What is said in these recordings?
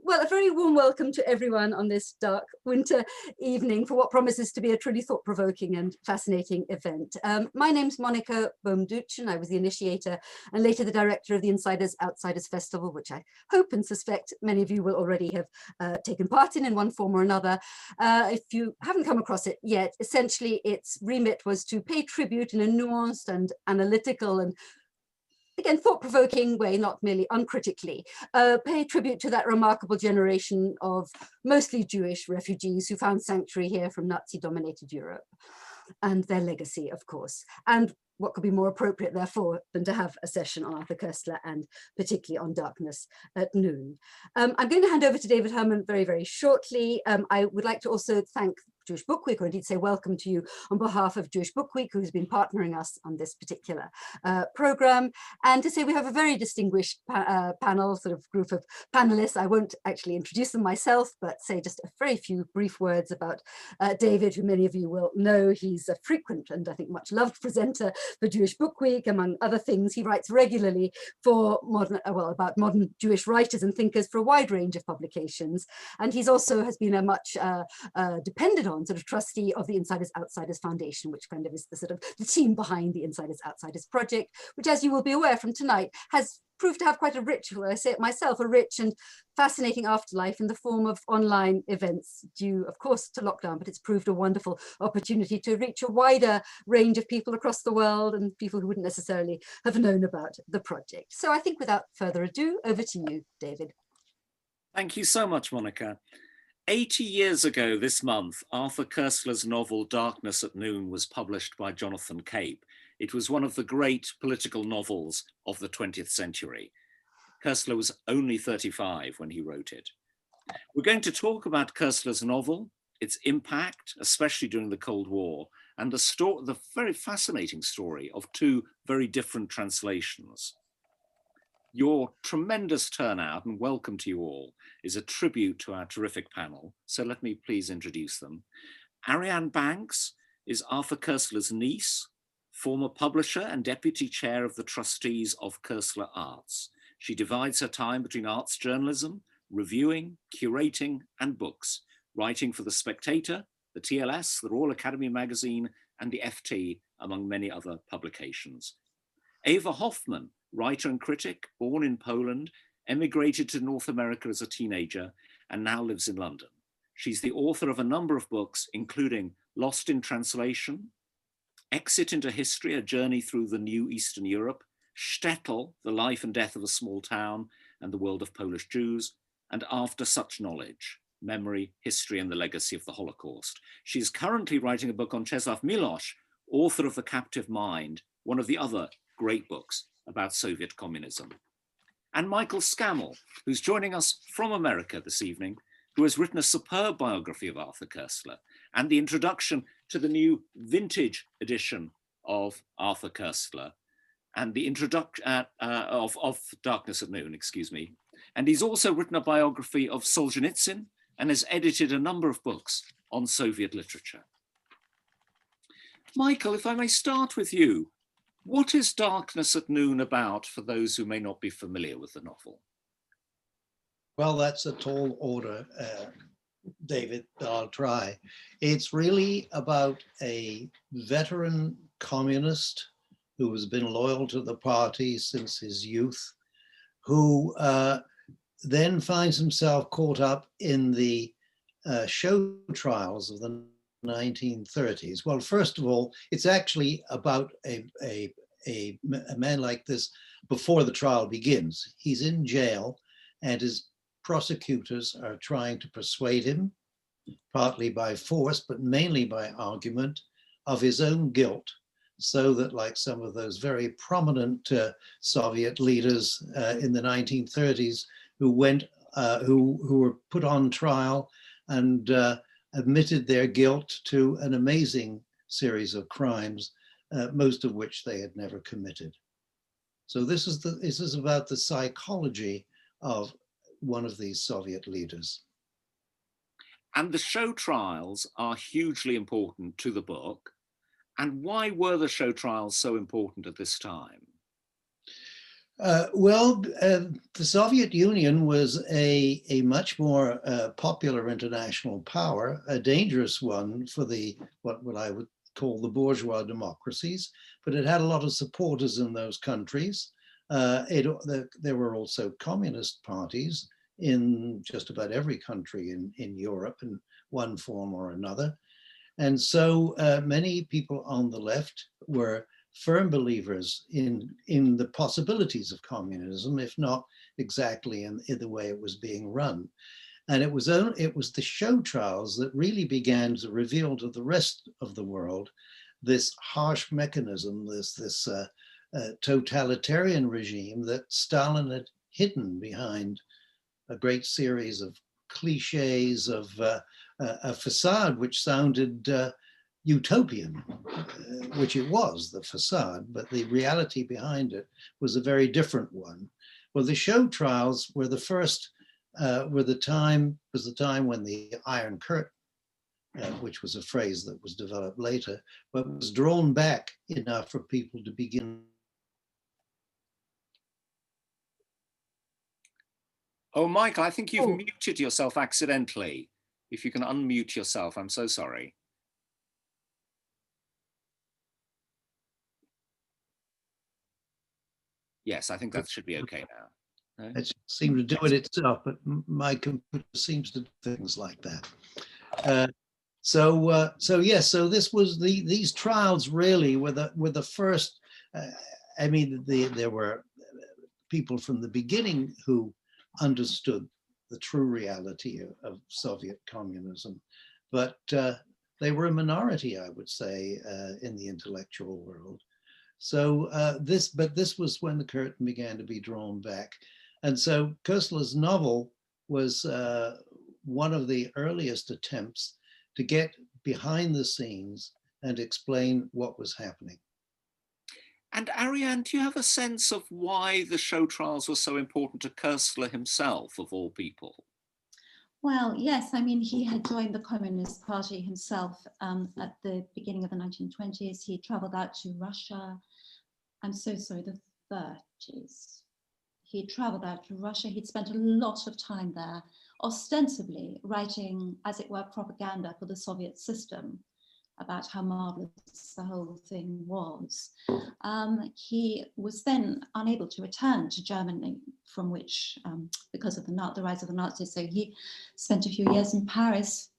Well, a very warm welcome to everyone on this dark winter evening for what promises to be a truly thought-provoking and fascinating event. My name's Monica Bohm-Duchen. I was the initiator and later the director of the Insiders Outsiders Festival, which I hope and suspect many of you will already have taken part in one form or another. If you haven't come across it yet, essentially its remit was to pay tribute in a nuanced and analytical and again, thought-provoking way, not merely uncritically, pay tribute to that remarkable generation of mostly Jewish refugees who found sanctuary here from Nazi-dominated Europe, and their legacy, of course. And what could be more appropriate, therefore, than to have a session on Arthur Koestler and particularly on Darkness at Noon. I'm going to hand over to David Herman very, very shortly. I would like to also thank Jewish Book Week, or indeed say welcome to you on behalf of Jewish Book Week, who's been partnering us on this particular program, and to say we have a very distinguished panel, sort of group of panelists. I won't actually introduce them myself, but say just a very few brief words about David, who many of you will know. He's a frequent and I think much loved presenter for Jewish Book Week. Among other things, he writes regularly for about modern Jewish writers and thinkers for a wide range of publications, and he's also has been a much depended on sort of trustee of the Insiders Outsiders Foundation, which kind of is the sort of the team behind the Insiders Outsiders project, which, as you will be aware from tonight, has proved to have quite a rich, well, I say it myself, a rich and fascinating afterlife in the form of online events due, of course, to lockdown, but it's proved a wonderful opportunity to reach a wider range of people across the world and people who wouldn't necessarily have known about the project. So I think without further ado, over to you, David. Thank you so much, Monica. 80 years ago this month, Arthur Koestler's novel Darkness at Noon was published by Jonathan Cape. It was one of the great political novels of the 20th century. Koestler was only 35 when he wrote it. We're going to talk about Koestler's novel, its impact, especially during the Cold War, and the very fascinating story of two very different translations. Your tremendous turnout, and welcome to you all, is a tribute to our terrific panel. So let me please introduce them. Ariane Bankes is Arthur Koestler's niece, former publisher and deputy chair of the trustees of Koestler Arts. She divides her time between arts journalism, reviewing, curating, and books, writing for The Spectator, the TLS, the Royal Academy magazine, and the FT, among many other publications. Eva Hoffman, writer and critic, born in Poland, emigrated to North America as a teenager, and now lives in London. She's the author of a number of books, including Lost in Translation, Exit into History, A Journey Through the New Eastern Europe, Shtetl, The Life and Death of a Small Town and the World of Polish Jews, and After Such Knowledge, Memory, History and the Legacy of the Holocaust. She's currently writing a book on Czesław Miłosz, author of The Captive Mind, one of the other great books about Soviet communism. And Michael Scammell, who's joining us from America this evening, who has written a superb biography of Arthur Koestler and the introduction to the new vintage edition of Arthur Koestler and the introduction of Darkness at Noon, excuse me. And he's also written a biography of Solzhenitsyn and has edited a number of books on Soviet literature. Michael, if I may start with you, what is Darkness at Noon about for those who may not be familiar with the novel? Well, that's a tall order, David, but I'll try. It's really about a veteran communist who has been loyal to the party since his youth, who then finds himself caught up in the show trials of the 1930s. Well, first of all, it's actually about a man like this before the trial begins. He's in jail and his prosecutors are trying to persuade him, partly by force, but mainly by argument, of his own guilt, so that, like some of those very prominent Soviet leaders in the 1930s who were put on trial and admitted their guilt to an amazing series of crimes, most of which they had never committed. So this is about the psychology of one of these Soviet leaders. And the show trials are hugely important to the book. And why were the show trials so important at this time? The Soviet Union was a much more popular international power, a dangerous one for what I would call the bourgeois democracies, but it had a lot of supporters in those countries. There were also communist parties in just about every country in Europe in one form or another. And so many people on the left were firm believers in the possibilities of communism, if not exactly in the way it was being run. And it was the show trials that really began to reveal to the rest of the world this harsh mechanism, this totalitarian regime that Stalin had hidden behind a great series of cliches of a facade which sounded utopian, which it was, the facade, but the reality behind it was a very different one. Well, the show trials were the first, was the time when the Iron Curtain, which was a phrase that was developed later, but was drawn back enough for people to begin. Oh, Michael, I think you've muted yourself accidentally. If you can unmute yourself, I'm so sorry. Yes, I think that should be okay now. No? It seemed to do it itself, but my computer seems to do things like that. So this was these trials really were the first. I mean, there were people from the beginning who understood the true reality of Soviet communism, but they were a minority, I would say, in the intellectual world. So this was when the curtain began to be drawn back. And so Koestler's novel was one of the earliest attempts to get behind the scenes and explain what was happening. And Ariane, do you have a sense of why the show trials were so important to Koestler himself, of all people? Well, yes, I mean, he had joined the Communist Party himself at the beginning of the 1920s. He traveled out to Russia. I'm so sorry, the 30s. He traveled out to Russia. He'd spent a lot of time there, ostensibly writing, as it were, propaganda for the Soviet system about how marvelous the whole thing was. He was then unable to return to Germany, from which, because of the rise of the Nazis, so he spent a few years in Paris.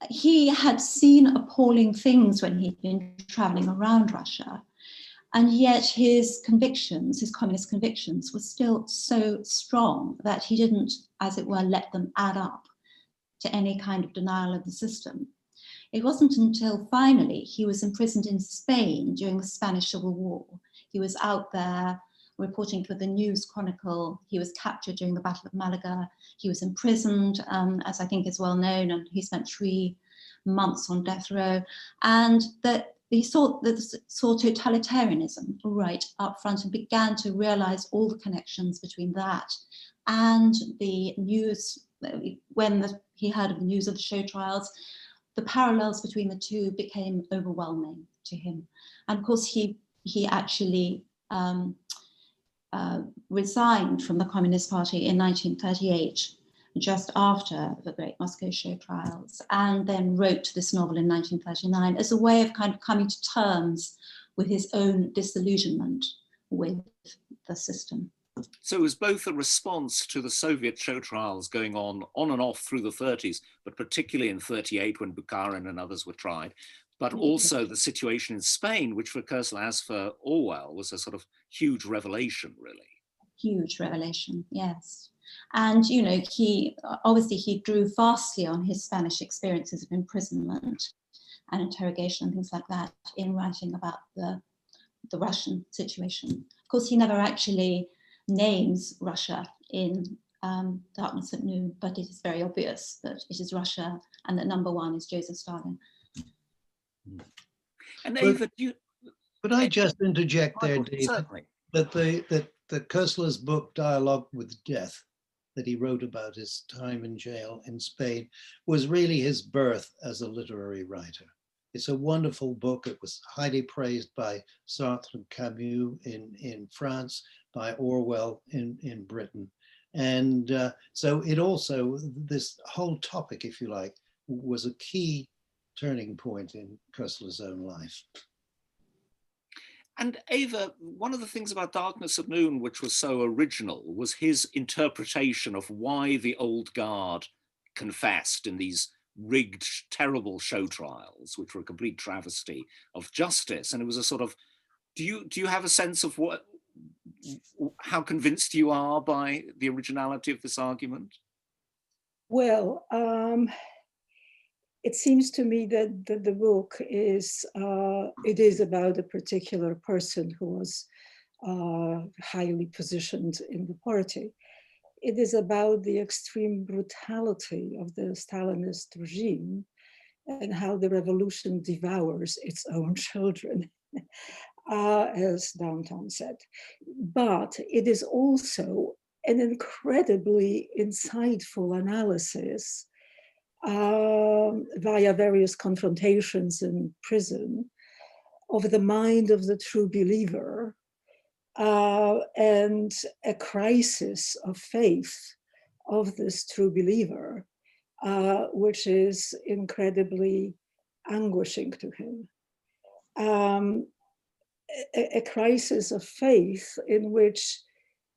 He had seen appalling things when he'd been traveling around Russia, and yet his convictions, his communist convictions, were still so strong that he didn't, as it were, let them add up to any kind of denial of the system. It wasn't until finally he was imprisoned in Spain during the Spanish Civil War. He was out there reporting for the News Chronicle. He was captured during the Battle of Malaga. He was imprisoned, as I think is well known, and he spent 3 months on death row. And that he saw totalitarianism right up front and began to realize all the connections between that and the news. When he heard of the news of the show trials, the parallels between the two became overwhelming to him. And of course, he actually resigned from the Communist Party in 1938, just after the Great Moscow Show trials, and then wrote this novel in 1939 as a way of kind of coming to terms with his own disillusionment with the system. So it was both a response to the Soviet show trials going on and off through the 30s, but particularly in 38 when Bukharin and others were tried, but also the situation in Spain, which for Koestler, as for Orwell, was a sort of huge revelation, really. Huge revelation, yes. And, you know, he drew vastly on his Spanish experiences of imprisonment and interrogation and things like that in writing about the Russian situation. Of course, he never actually names Russia in Darkness at Noon, but it is very obvious that it is Russia and that number one is Joseph Stalin. And Eva, could I just interject there, David, certainly, that Koestler's book, Dialogue with Death, that he wrote about his time in jail in Spain, was really his birth as a literary writer. It's a wonderful book. It was highly praised by Sartre and Camus in France, by Orwell in Britain. And so it also, this whole topic, if you like, was a key turning point in Koestler's own life. And Eva, one of the things about Darkness at Noon, which was so original, was his interpretation of why the old guard confessed in these rigged, terrible show trials, which were a complete travesty of justice. And it was a sort of, do you have a sense of how convinced you are by the originality of this argument? Well, it seems to me that the book is, it is about a particular person who was highly positioned in the party. It is about the extreme brutality of the Stalinist regime and how the revolution devours its own children, as Downton said. But it is also an incredibly insightful analysis via various confrontations in prison of the mind of the true believer and a crisis of faith of this true believer, which is incredibly anguishing to him. A crisis of faith in which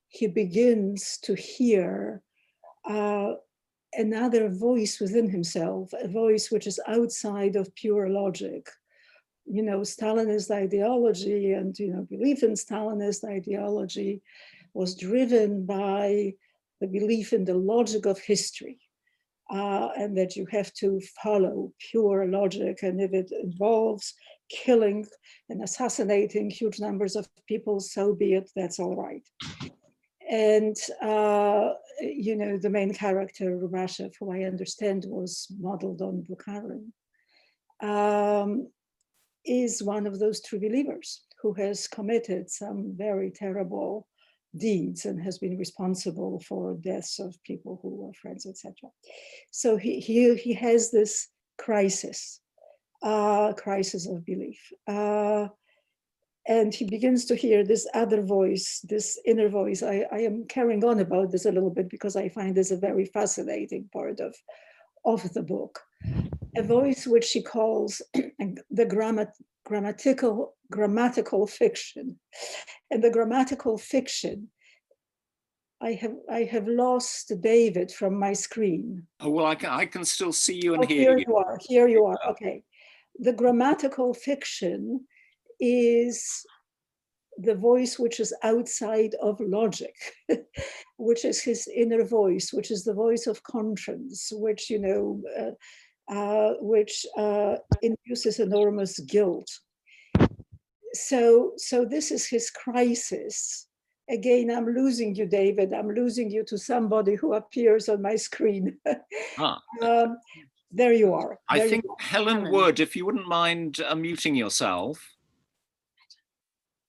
he begins to hear another voice within himself, a voice which is outside of pure logic. You know, Stalinist ideology and, you know, belief in Stalinist ideology was driven by the belief in the logic of history, and that you have to follow pure logic, and if it involves killing and assassinating huge numbers of people, so be it, that's all right. And, you know, the main character, Rubashev, who I understand was modeled on Bukharin, is one of those true believers who has committed some very terrible deeds and has been responsible for deaths of people who were friends, etc. So he has this crisis of belief. And he begins to hear this other voice, this inner voice. I am carrying on about this a little bit because I find this a very fascinating part of the book. A voice which he calls the grammatical fiction. And the grammatical fiction, I have lost David from my screen. Oh, well, I can still see you and oh, hear you. Here you are, okay. The grammatical fiction is the voice which is outside of logic, which is his inner voice, which is the voice of conscience, which, you know, which induces enormous guilt. So this is his crisis. Again, I'm losing you, David. I'm losing you to somebody who appears on my screen. There you are. I think Helen Wood, if you wouldn't mind muting yourself.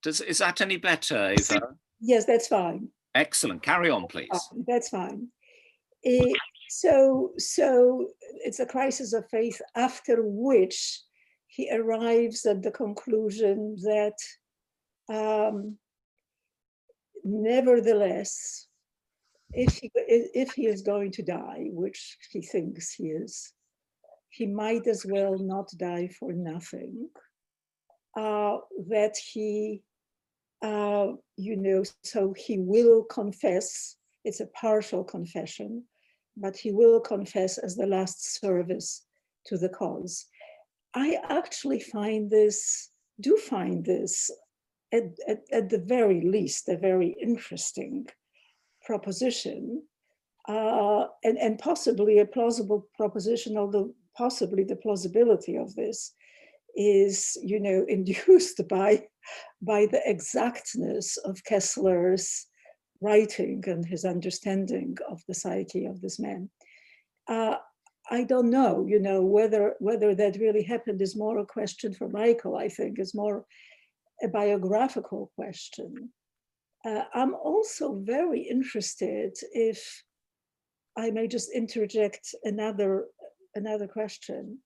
Is that any better, Eva? Yes, that's fine. Excellent. Carry on, please. That's fine. So it's a crisis of faith, after which he arrives at the conclusion that nevertheless, if he is going to die, which he thinks he is, he might as well not die for nothing. That he, you know, so he will confess. It's a partial confession, but he will confess as the last service to the cause. I actually find this at the very least a very interesting proposition, and possibly a plausible proposition, although possibly the plausibility of this is, you know, induced by the exactness of Koestler's writing and his understanding of the psyche of this man. I don't know, you know, whether that really happened is more a question for Michael, I think, is more a biographical question. I'm also very interested, if I may just interject another question,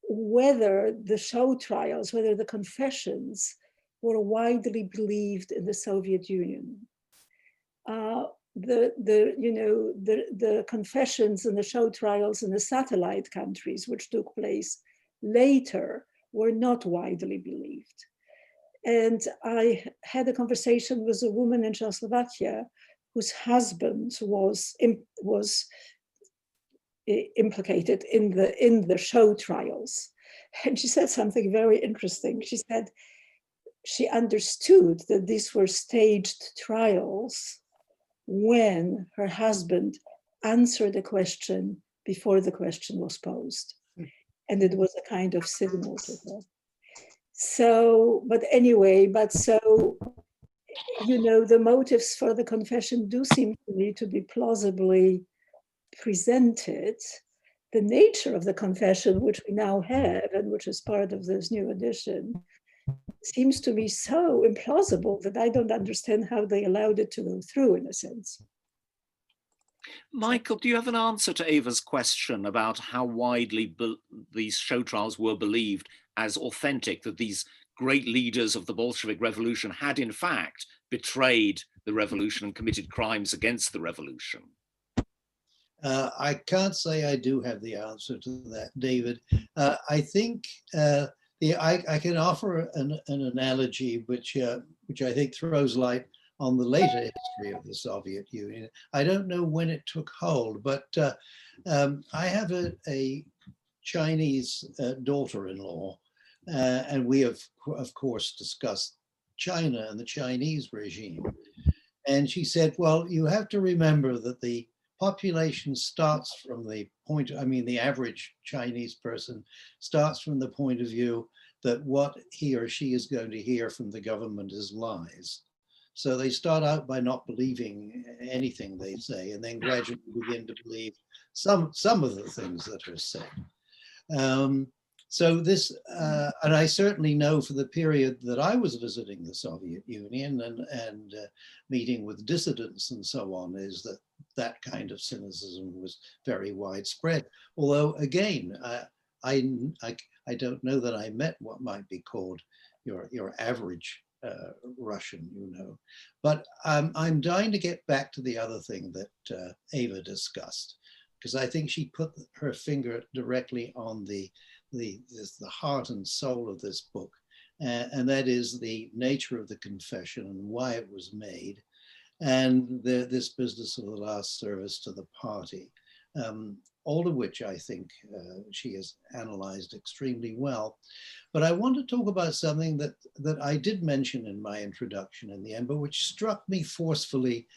whether the show trials, whether the confessions were widely believed in the Soviet Union. the confessions and the show trials in the satellite countries, which took place later, were not widely believed. And I had a conversation with a woman in Czechoslovakia whose husband was implicated in the show trials. And she said something very interesting. She said she understood that these were staged trials when her husband answered a question before the question was posed. And it was a kind of signal to her. So, but anyway, the motives for the confession do seem to me to be plausibly presented. The nature of the confession, which we now have and which is part of this new edition, seems to me so implausible that I don't understand how they allowed it to go through, in a sense. Michael, do you have an answer to Eva's question about how widely these show trials were believed as authentic, that these great leaders of the Bolshevik Revolution had in fact betrayed the revolution and committed crimes against the revolution? I can't say I do have the answer to that, David. I think I can offer an analogy which I think throws light on the later history of the Soviet Union. I don't know when it took hold, but I have a Chinese daughter-in-law, and we have, of course, discussed China and the Chinese regime. And she said, well, you have to remember that the population starts from the point, the average Chinese person starts from the point of view that what he or she is going to hear from the government is lies. So they start out by not believing anything they say, and then gradually begin to believe some of the things that are said. So this, and I certainly know for the period that I was visiting the Soviet Union and meeting with dissidents and so on, is that kind of cynicism was very widespread. Although again, I don't know that I met what might be called your average Russian, but I'm dying to get back to the other thing that Eva discussed, because I think she put her finger directly on the heart and soul of this book, and that is the nature of the confession and why it was made, and this business of the last service to the party, all of which I think she has analyzed extremely well. But I want to talk about something that I did mention in my introduction in the end, but which struck me forcefully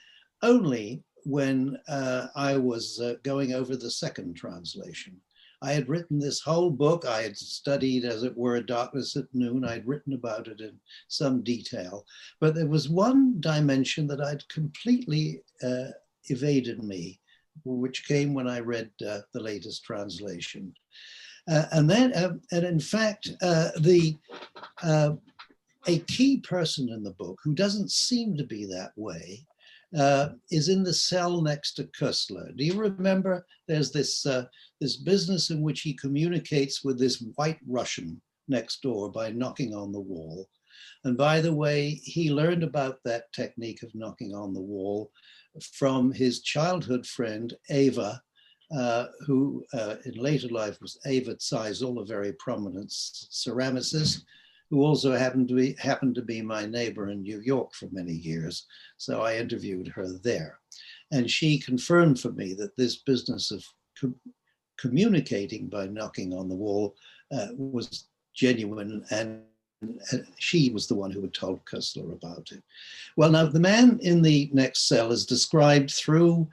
only when I was going over the second translation. I had written this whole book. I had studied, as it were, Darkness at Noon. I'd written about it in some detail, but there was one dimension that I'd completely evaded me, which came when I read the latest translation. And in fact, a key person in the book, who doesn't seem to be that way, is in the cell next to Koestler. Do you remember? There's this business in which he communicates with this white Russian next door by knocking on the wall. And by the way, he learned about that technique of knocking on the wall from his childhood friend, Eva, who in later life was Eva Zeisel, a very prominent ceramicist, who also happened to be my neighbor in New York for many years. So I interviewed her there. And she confirmed for me that this business of communicating by knocking on the wall was genuine, and she was the one who had told Koestler about it. Well, now the man in the next cell is described through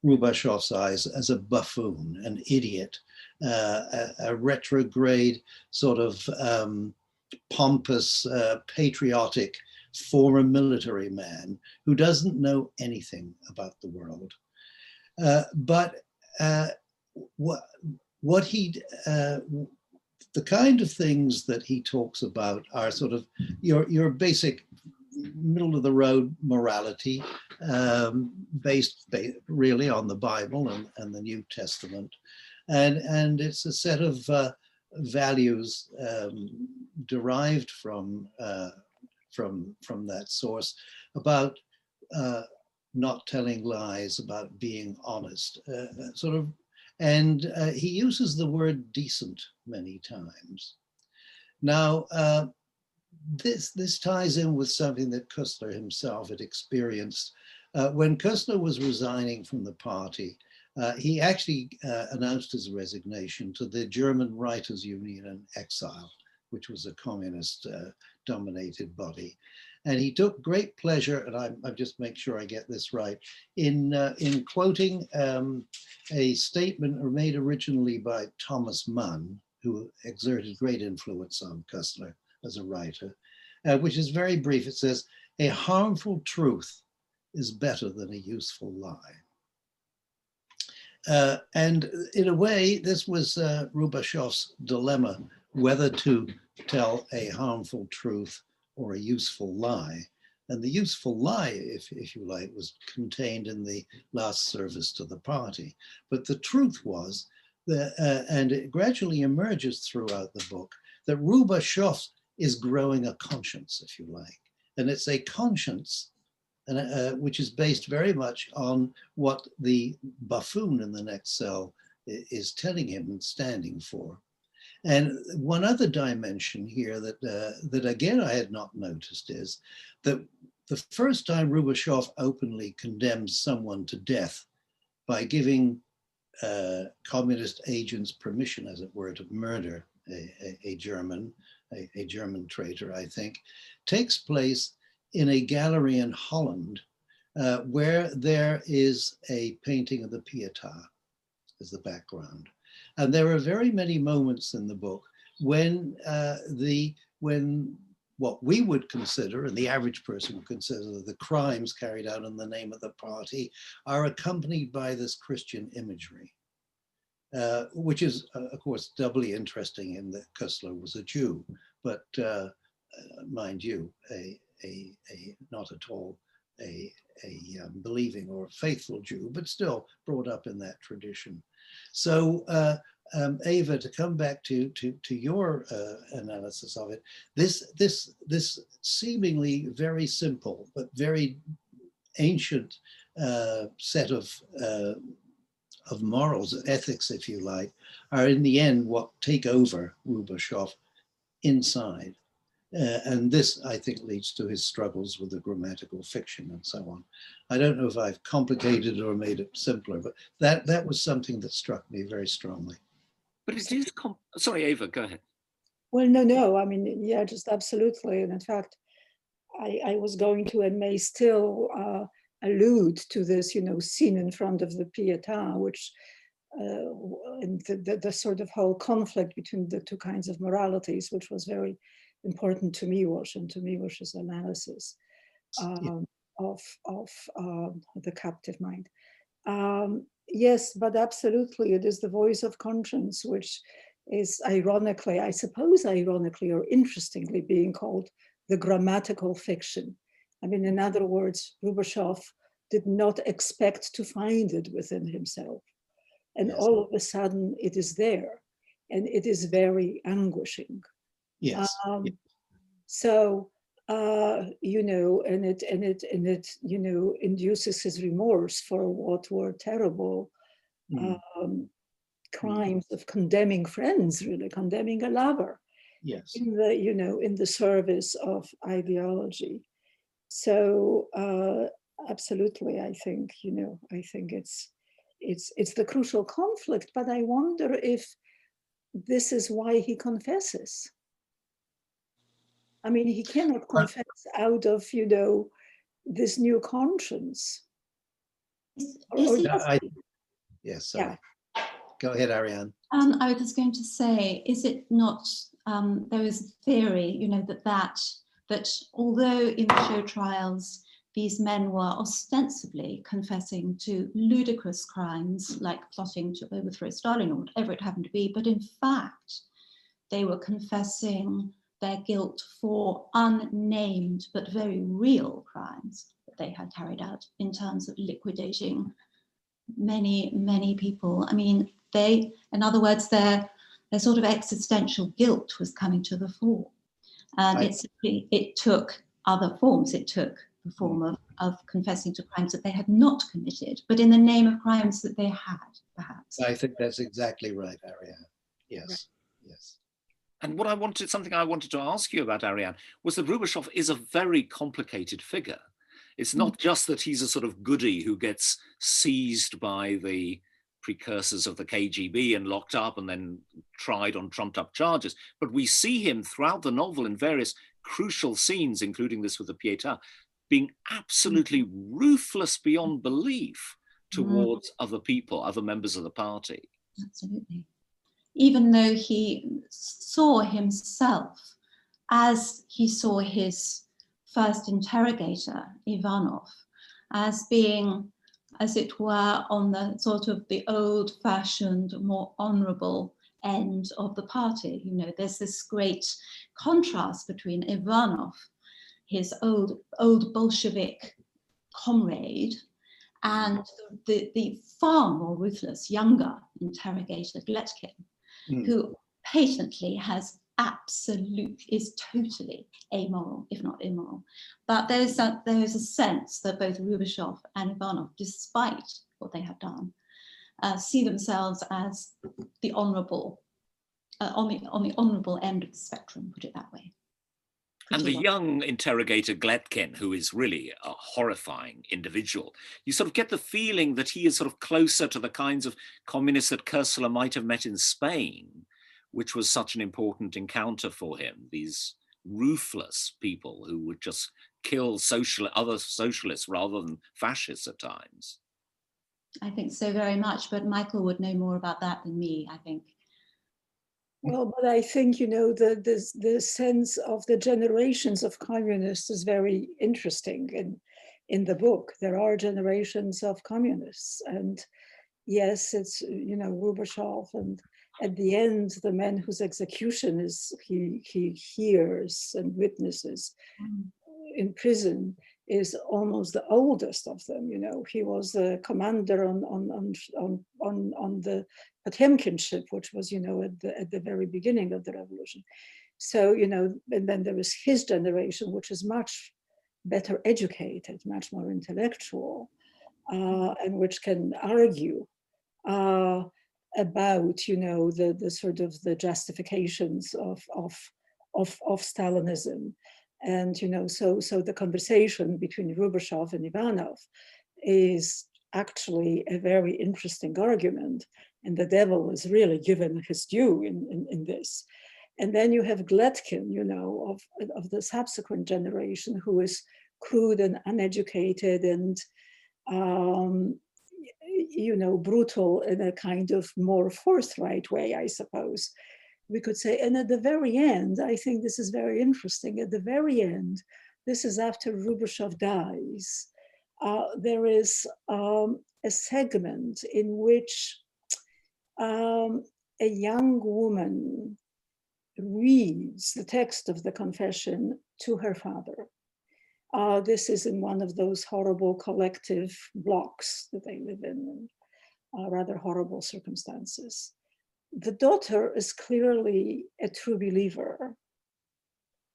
Rubashov's eyes as a buffoon, an idiot, a retrograde sort of pompous, patriotic, former military man who doesn't know anything about the world. But what he, the kind of things that he talks about are sort of your basic middle of the road morality, based really on the Bible and the New Testament. And it's a set of values derived from that source about not telling lies, about being honest, and he uses the word decent many times. Now, this ties in with something that Koestler himself had experienced. When Koestler was resigning from the party, he actually announced his resignation to the German Writers' Union in Exile, which was a communist dominated body. And he took great pleasure, and I just make sure I get this right, in quoting a statement made originally by Thomas Mann, who exerted great influence on Koestler as a writer, which is very brief. It says, "A harmful truth is better than a useful lie." And in a way, this was Rubashev's dilemma, whether to tell a harmful truth or a useful lie. And the useful lie, if you like, was contained in the last service to the party. But the truth was, and it gradually emerges throughout the book, that Rubashev is growing a conscience, if you like. And it's a conscience which is based very much on what the buffoon in the next cell is telling him and standing for. And one other dimension here that again I had not noticed is that the first time Rubashev openly condemns someone to death by giving communist agents permission, as it were, to murder a German traitor, I think, takes place in a gallery in Holland, where there is a painting of the Pietà as the background. And there are very many moments in the book when what we would consider, and the average person would consider, the crimes carried out in the name of the party are accompanied by this Christian imagery, which is, of course, doubly interesting in that Koestler was a Jew, but mind you, not at all a believing or faithful Jew, but still brought up in that tradition. So Eva, to come back to your analysis of it, this seemingly very simple but very ancient set of morals, ethics, if you like, are in the end what take over Rubashev inside. And this, I think, leads to his struggles with the grammatical fiction and so on. I don't know if I've complicated or made it simpler, but that was something that struck me very strongly. But it is, sorry, Eva, go ahead. Well, no, I mean, yeah, just absolutely. And in fact, I was going to and may still allude to this, scene in front of the Pietà, which and the sort of whole conflict between the two kinds of moralities, which was very important to Miłosz and to Miłosz's analysis of the captive mind. Yes, but absolutely, it is the voice of conscience, which is ironically, I suppose ironically or interestingly, being called the grammatical fiction. I mean, in other words, Rubashev did not expect to find it within himself. And yes. All of a sudden it is there, and it is very anguishing. Yes. So, and it induces his remorse for what were terrible crimes of condemning friends, really condemning a lover. Yes. In the service of ideology. So absolutely, I think it's the crucial conflict. But I wonder if this is why he confesses. I mean, he cannot confess out of this new conscience. Yes. Sorry. Yeah. Go ahead, Ariane. I was just going to say, is it not? There is a theory, that although in the show trials these men were ostensibly confessing to ludicrous crimes like plotting to overthrow Stalin or whatever it happened to be, but in fact they were confessing their guilt for unnamed but very real crimes that they had carried out in terms of liquidating many, many people. I mean, in other words, their sort of existential guilt was coming to the fore. And it took other forms. It took the form of of confessing to crimes that they had not committed, but in the name of crimes that they had, perhaps. I think that's exactly right, Ariane. Yes, yes. And something I wanted to ask you about, Ariane, was that Rubashov is a very complicated figure. It's not just that he's a sort of goody who gets seized by the precursors of the KGB and locked up and then tried on trumped up charges, but we see him throughout the novel in various crucial scenes, including this with the Pietà, being absolutely ruthless beyond belief towards other people, other members of the party. Absolutely. Even though he saw himself as he saw his first interrogator, Ivanov, as being, as it were, on the sort of the old-fashioned, more honorable end of the party. You know, there's this great contrast between Ivanov, his old Bolshevik comrade, and the far more ruthless younger interrogator, Gletkin, who patently is totally amoral, if not immoral. But there is a sense that both Rubashov and Ivanov, despite what they have done, see themselves as the honorable, on the honorable end of the spectrum, put it that way. And the young interrogator Gletkin, who is really a horrifying individual, you sort of get the feeling that he is sort of closer to the kinds of communists that Koestler might have met in Spain, which was such an important encounter for him, these ruthless people who would just kill other socialists rather than fascists at times. I think so very much, but Michael would know more about that than me, I think. Well, but I think, you know, the sense of the generations of communists is very interesting in the book. There are generations of communists, and yes, it's, you know, Rubashov, and at the end, the man whose execution he hears and witnesses in prison is almost the oldest of them. You know, he was the commander on the Potemkin ship, which was, you know, at the very beginning of the revolution. So, you know, and then there is his generation, which is much better educated, much more intellectual, and which can argue about, you know, the sort of the justifications of Stalinism. And, you know, so the conversation between Rubashov and Ivanov is actually a very interesting argument, and the devil is really given his due in this. And then you have Gletkin, you know, of the subsequent generation, who is crude and uneducated and you know, brutal in a kind of more forthright way, I suppose we could say. And at the very end, I think this is very interesting. At the very end, this is after Rubashov dies, there is a segment in which a young woman reads the text of the confession to her father. This is in one of those horrible collective blocks that they live in rather horrible circumstances. The daughter is clearly a true believer.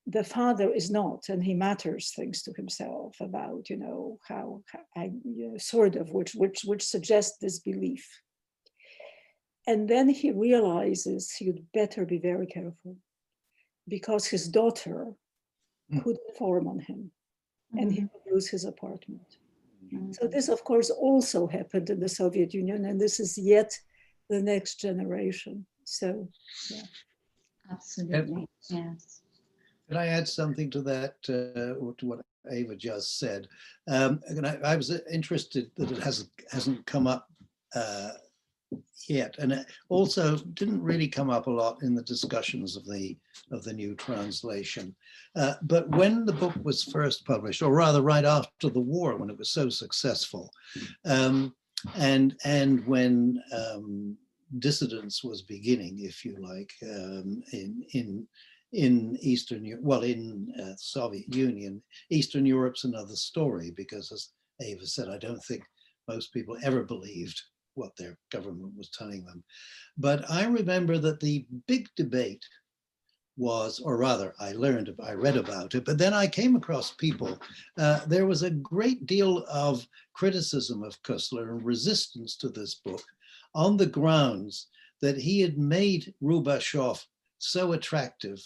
The father is not, and he mutters things to himself about, you know, sort of, which suggests this belief. And then he realizes he'd better be very careful, because his daughter could inform on him, and he would lose his apartment. So this, of course, also happened in the Soviet Union, and this is yet the next generation. So, yeah. Absolutely, yes. Can I add something to that, or to what Eva just said? And I was interested that it hasn't come up yet, and it also didn't really come up a lot in the discussions of the new translation. But when the book was first published, or rather right after the war, when it was so successful, and when dissidence was beginning, if you like, in Eastern Europe, well, in Soviet Union, Eastern Europe's another story, because as Eva said, I don't think most people ever believed what their government was telling them. But I remember that the big debate was, or rather I read about it, but then I came across people. There was a great deal of criticism of Koestler and resistance to this book on the grounds that he had made Rubashov so attractive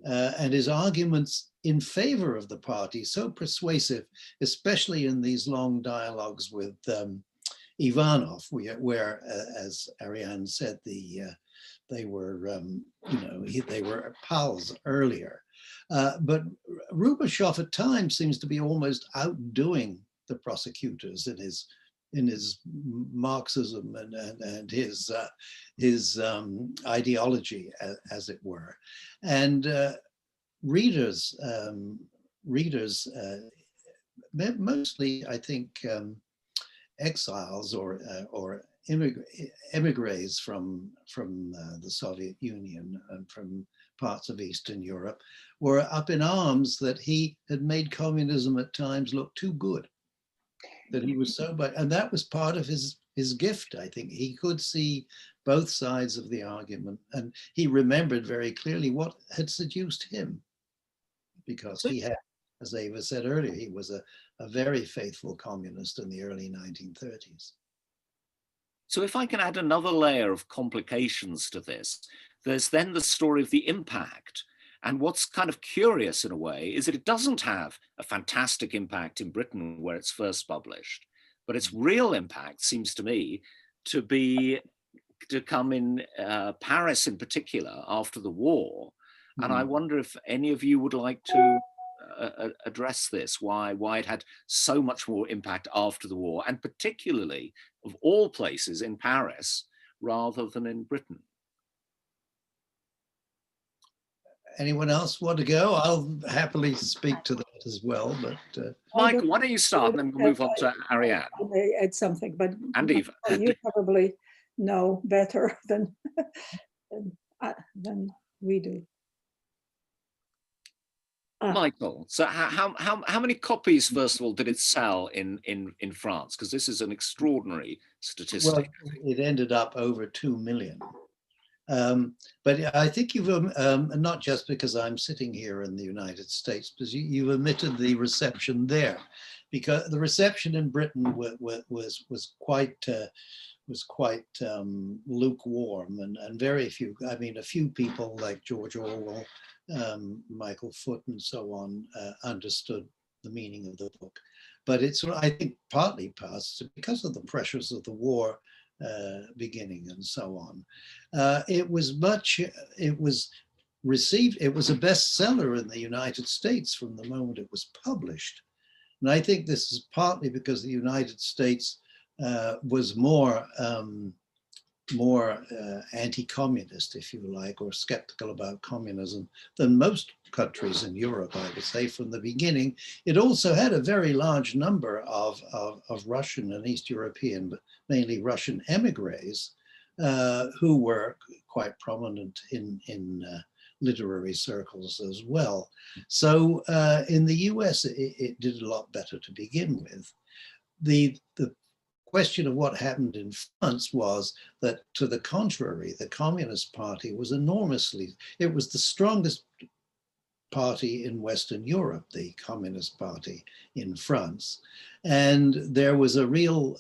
and his arguments in favor of the party so persuasive, especially in these long dialogues with Ivanov, where as Ariane said, they were, they were pals earlier. But Rubashov at times seems to be almost outdoing the prosecutors in his Marxism and his ideology, as it were. And readers, mostly, I think, exiles or emigres from the Soviet Union and from parts of Eastern Europe, were up in arms that he had made communism at times look too good, that he was so bad. And that was part of his gift, I think. He could see both sides of the argument, and he remembered very clearly what had seduced him, because he had, as Eva said earlier, he was a very faithful communist in the early 1930s. So if I can add another layer of complications to this, there's then the story of the impact. And what's kind of curious in a way is that it doesn't have a fantastic impact in Britain where it's first published, but its real impact seems to me to come in Paris in particular after the war. And I wonder if any of you would like to address this, why it had so much more impact after the war, and particularly of all places in Paris rather than in Britain. Anyone else want to go? I'll happily speak to that as well. But Michael, why don't you start and then we'll move on to Ariane. I may add something, but and Eva. You probably know better than we do. Michael, so how many copies, first of all, did it sell in France? Because this is an extraordinary statistic. Well, it ended up over 2 million. But I think you've, not just because I'm sitting here in the United States, because you've omitted the reception there, because the reception in Britain was quite lukewarm, and very few, I mean, a few people like George Orwell, Michael Foote and so on understood the meaning of the book. But it's, I think, partly passed because of the pressures of the war beginning and so on. It was received, it was a bestseller in the United States from the moment it was published. And I think this is partly because the United States was more anti-communist, if you like, or skeptical about communism than most countries in Europe, I would say, from the beginning. It also had a very large number of Russian and East European, but mainly Russian emigres, who were quite prominent in literary circles as well. So in the US, it did a lot better to begin with. The question of what happened in France was that, to the contrary, the Communist Party was it was the strongest party in Western Europe, the Communist Party in France. And there was a real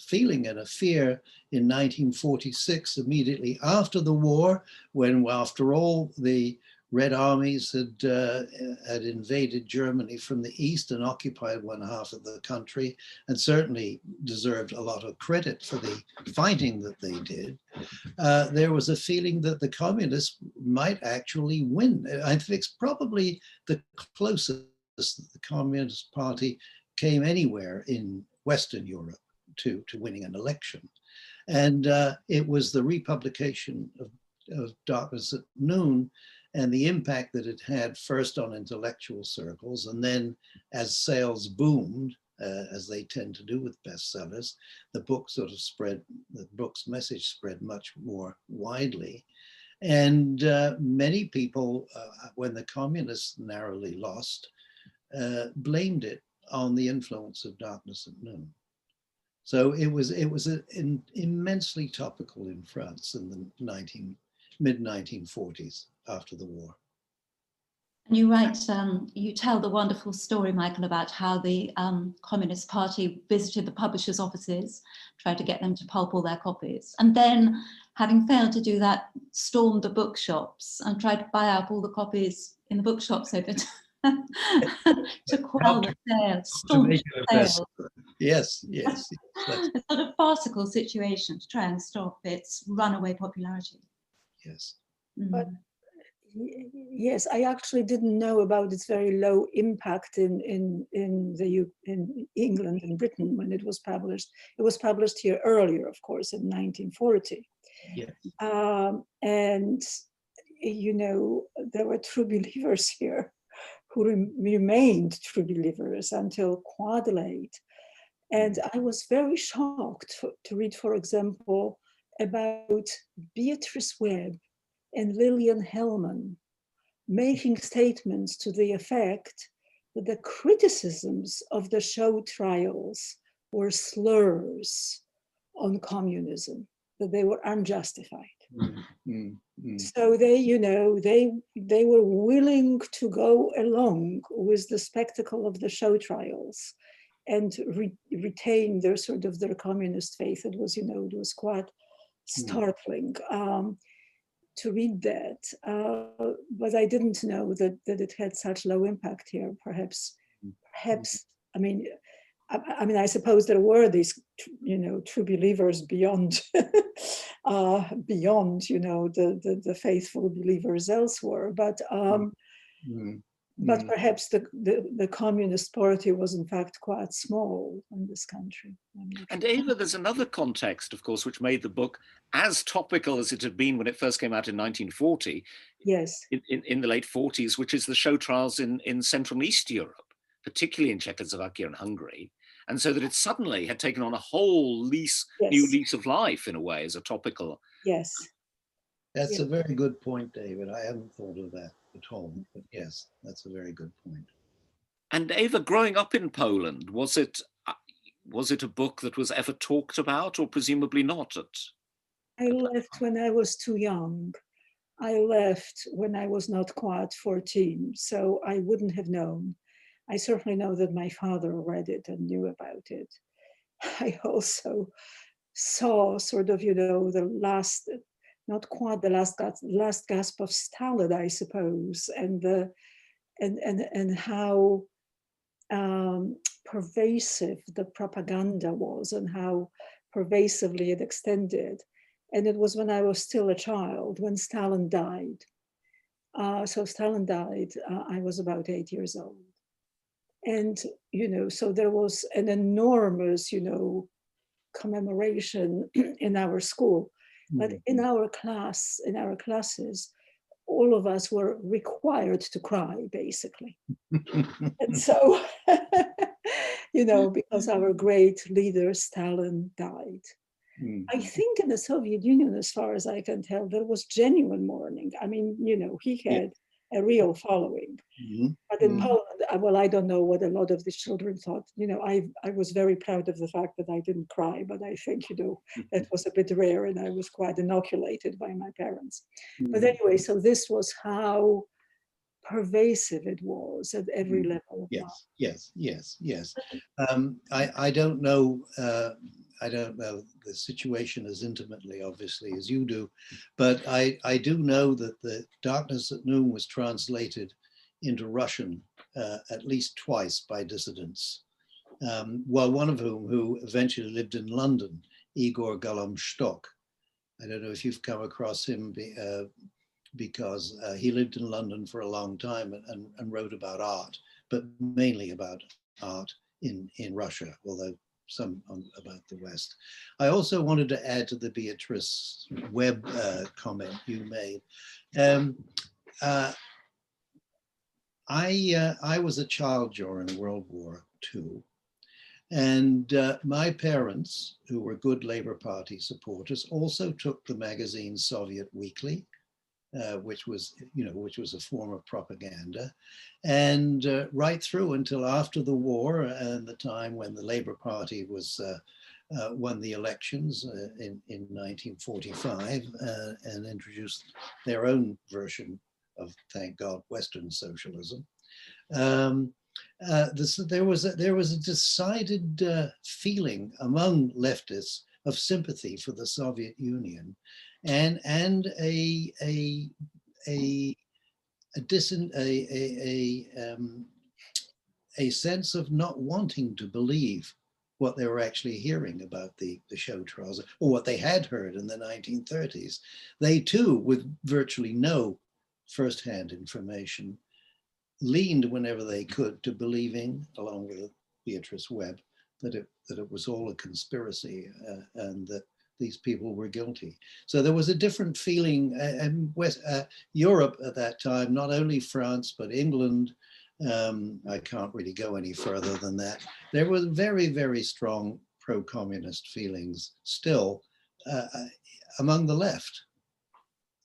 feeling and a fear in 1946, immediately after the war, when, after all, the Red Armies had invaded Germany from the east and occupied one half of the country, and certainly deserved a lot of credit for the fighting that they did. There was a feeling that the communists might actually win. I think it's probably the closest that the Communist Party came anywhere in Western Europe to winning an election. And it was the republication of Darkness at Noon and the impact that it had first on intellectual circles, and then as sales boomed, as they tend to do with bestsellers, the book sort of spread, the book's message spread much more widely. And many people, when the communists narrowly lost, blamed it on the influence of Darkness at Noon. So it was immensely topical in France in the mid-1940s after the war. And you write, you tell the wonderful story, Michael, about how the Communist Party visited the publishers' offices, tried to get them to pulp all their copies, and then, having failed to do that, stormed the bookshops and tried to buy up all the copies in the bookshops so that to quell the sales, staunch sales. Yes, yes. A sort of farcical situation to try and stop its runaway popularity. Yes. But yes, I actually didn't know about its very low impact in England and Britain when it was published. It was published here earlier, of course, in 1940. Yes. And you know, there were true believers here who remained true believers until quite late. And I was very shocked to read, for example, about Beatrice Webb and Lillian Hellman making statements to the effect that the criticisms of the show trials were slurs on communism, that they were unjustified. So they, you know, they were willing to go along with the spectacle of the show trials and retain their sort of their communist faith. It was, you know, it was quite startling to read that, but I didn't know that it had such low impact here. Perhaps, I mean, I suppose there were these, you know, true believers beyond, beyond, you know, the faithful believers elsewhere. But but perhaps the Communist Party was in fact quite small in this country. And Eva, there's another context, of course, which made the book as topical as it had been when it first came out in 1940. Yes. In the late 40s, which is the show trials in Central and East Europe, particularly in Czechoslovakia and Hungary. And so that it suddenly had taken on a whole new lease of life in a way as a topical. Yes. That's a very good point, David. I hadn't thought of that at all, but yes, that's a very good point. And Eva, growing up in Poland, was it a book that was ever talked about, or presumably not? I left when I was too young. I left when I was not quite 14, so I wouldn't have known. I certainly know that my father read it and knew about it. I also saw sort of, you know, the last, not quite the last gasp of Stalin, I suppose, and how pervasive the propaganda was and how pervasively it extended. And it was when I was still a child, when Stalin died. So Stalin died, I was about 8 years old. And, you know, so there was an enormous, you know, commemoration in our school. But in our classes, all of us were required to cry, basically. And so, you know, because our great leader, Stalin, died. I think in the Soviet Union, as far as I can tell, there was genuine mourning. I mean, you know, he had a real following. But in Poland, well, I don't know what a lot of the children thought. You know, I was very proud of the fact that I didn't cry, but I think, you know, that was a bit rare and I was quite inoculated by my parents. But anyway, so this was how pervasive it was at every level of life. Yes. I don't know. I don't know the situation as intimately, obviously, as you do, but I do know that the Darkness at Noon was translated into Russian at least twice by dissidents. Well, one of whom who eventually lived in London, Igor Galomstok. I don't know if you've come across him because he lived in London for a long time and wrote about art, but mainly about art in Russia, although some about the West. I also wanted to add to the Beatrice Webb comment you made. I was a child during World War II, and my parents, who were good Labour Party supporters, also took the magazine Soviet Weekly, which was a form of propaganda, and right through until after the war and the time when the Labour Party was won the elections in 1945 and introduced their own version thank God, Western socialism. There was a decided feeling among leftists of sympathy for the Soviet Union, and a sense of not wanting to believe what they were actually hearing about the show trials, or what they had heard in the 1930s. They too, with virtually no firsthand information, leaned whenever they could to believing, along with Beatrice Webb, that it was all a conspiracy and that these people were guilty. So there was a different feeling in Europe at that time, not only France, but England. I can't really go any further than that. There were very, very strong pro-communist feelings still among the left,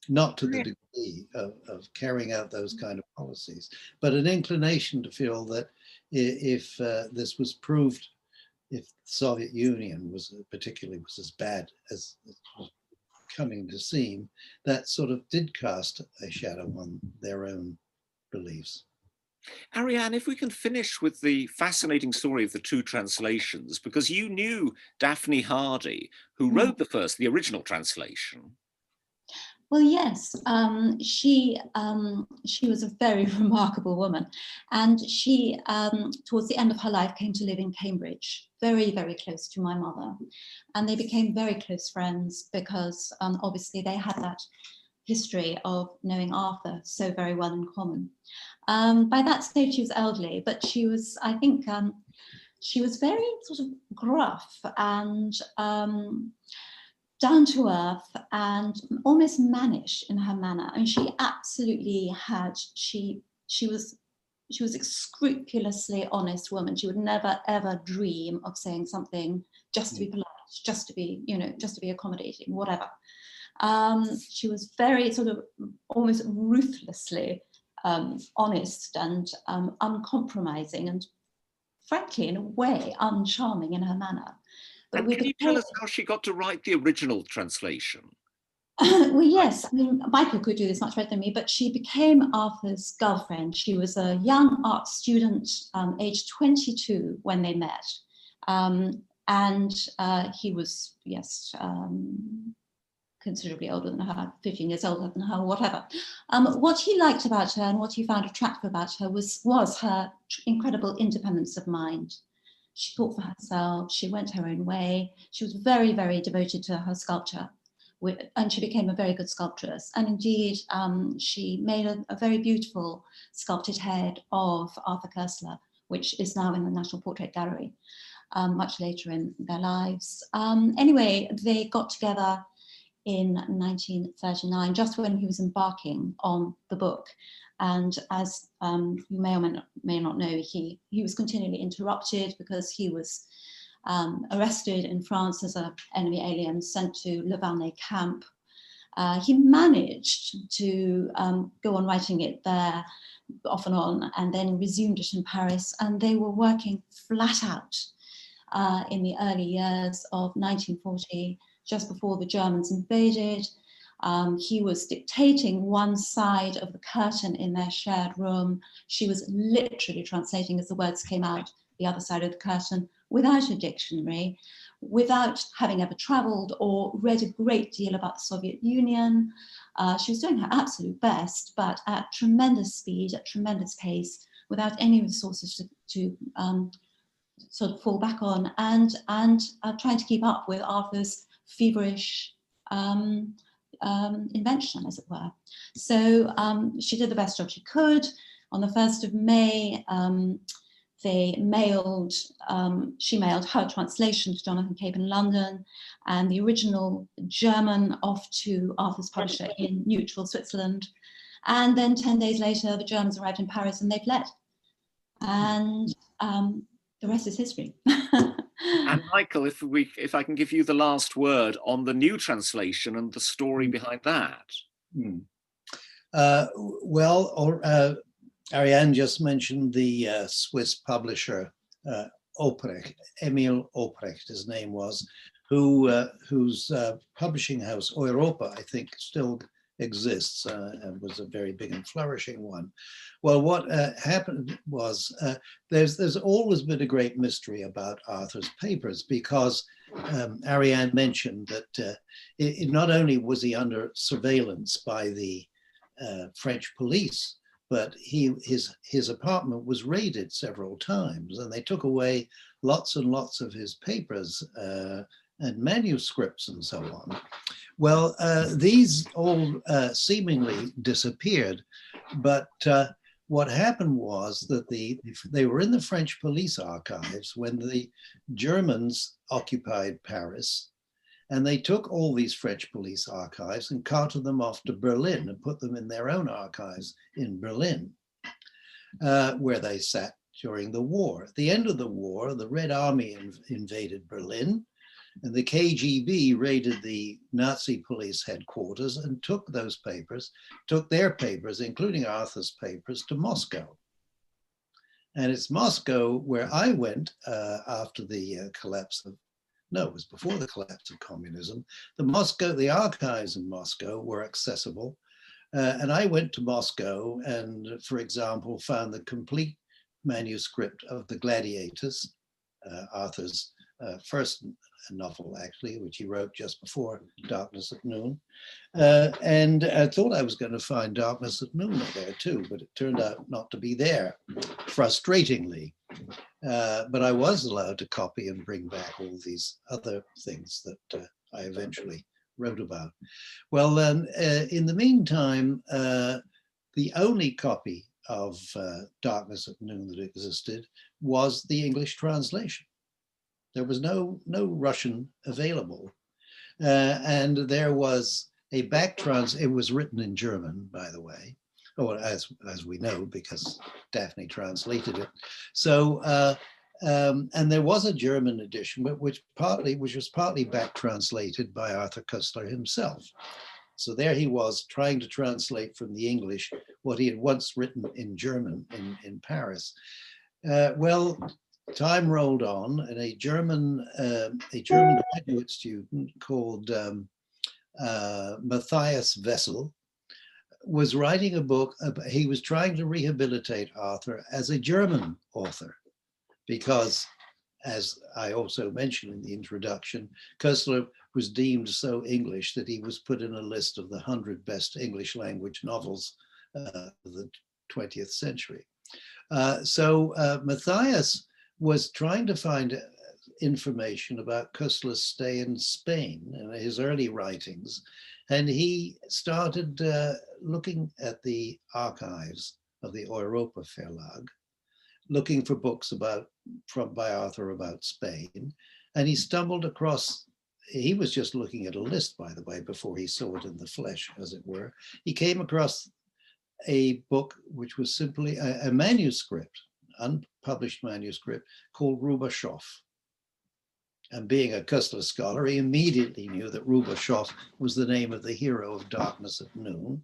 not to the degree of carrying out those kind of policies, but an inclination to feel that if this was proved, if the Soviet Union was as bad as it was coming to seem, that sort of did cast a shadow on their own beliefs. Ariane, if we can finish with the fascinating story of the two translations, because you knew Daphne Hardy, who wrote the original translation. Well, yes, she was a very remarkable woman, and she, towards the end of her life, came to live in Cambridge, very, very close to my mother, and they became very close friends because obviously they had that history of knowing Arthur so very well in common. By that stage, she was elderly, but she was, I think, she was very sort of gruff and down to earth and almost mannish in her manner. I mean, she absolutely had, she was a scrupulously honest woman. She would never, ever dream of saying something just to be polite, just to be, just to be accommodating, whatever. She was very sort of almost ruthlessly honest and uncompromising, and frankly, in a way, uncharming in her manner. But and can you tell us how she got to write the original translation? Well, yes, I mean, Michael could do this much better than me, but she became Arthur's girlfriend. She was a young art student, aged 22 when they met. And he was, yes, considerably older than her, 15 years older than her, whatever. What he liked about her and what he found attractive about her was her incredible independence of mind. She thought for herself, she went her own way. She was very, very devoted to her sculpture, and she became a very good sculptress. And indeed, she made a very beautiful sculpted head of Arthur Koestler, which is now in the National Portrait Gallery, much later in their lives. Anyway, they got together in 1939, just when he was embarking on the book. And as you may or may not know, he was continually interrupted because he was arrested in France as an enemy alien, sent to Le Valnay camp. He managed to go on writing it there off and on, and then resumed it in Paris. And they were working flat out in the early years of 1940, just before the Germans invaded. He was dictating one side of the curtain in their shared room. She was literally translating as the words came out the other side of the curtain, without a dictionary, without having ever traveled or read a great deal about the Soviet Union. She was doing her absolute best, but at tremendous speed, at tremendous pace, without any resources to sort of fall back on, and trying to keep up with Arthur's feverish invention, as it were. So she did the best job she could. On the 1st of May, she mailed her translation to Jonathan Cape in London, and the original German off to Arthur's publisher in neutral Switzerland. And then 10 days later, the Germans arrived in Paris and they fled. And the rest is history. And Michael, if I can give you the last word on the new translation and the story behind that. Ariane just mentioned the Swiss publisher, Emil Oprecht, his name was, whose publishing house, Europa, I think, still exists and was a very big and flourishing one. Well, what happened was there's always been a great mystery about Arthur's papers, because Ariane mentioned that not only was he under surveillance by the French police, but his apartment was raided several times, and they took away lots and lots of his papers and manuscripts and so on. Well, these all seemingly disappeared, but what happened was that they were in the French police archives when the Germans occupied Paris, and they took all these French police archives and carted them off to Berlin and put them in their own archives in Berlin, where they sat during the war. At the end of the war, the Red Army invaded Berlin, and the KGB raided the Nazi police headquarters and took those papers, took their papers, including Arthur's papers, to Moscow. And it's Moscow where I went after the collapse of, no, it was before the collapse of communism. The archives in Moscow were accessible. And I went to Moscow and, for example, found the complete manuscript of The Gladiators, Arthur's first novel, actually, which he wrote just before Darkness at Noon. And I thought I was going to find Darkness at Noon there too, but it turned out not to be there, frustratingly. But I was allowed to copy and bring back all these other things that I eventually wrote about. Well, then, in the meantime, the only copy of Darkness at Noon that existed was the English translation. There was no Russian available. And there was a it was written in German, by the way, or as we know, because Daphne translated it. So, and there was a German edition, but which was partly back translated by Arthur Koestler himself. So there he was trying to translate from the English what he had once written in German in Paris. Well, time rolled on, and a German graduate student called Matthias Wessel was writing a book. He was trying to rehabilitate Arthur as a German author, because, as I also mentioned in the introduction, Koestler was deemed so English that he was put in a list of the 100 best English language novels of the 20th century. So Matthias was trying to find information about Koestler's stay in Spain and his early writings. And he started looking at the archives of the Europa Verlag, looking for books by Arthur about Spain. And he stumbled across, he was just looking at a list, by the way, before he saw it in the flesh, as it were. He came across a book which was simply a manuscript, unpublished manuscript, called Rubashov. And being a Koestler scholar, he immediately knew that Rubashov was the name of the hero of Darkness at Noon.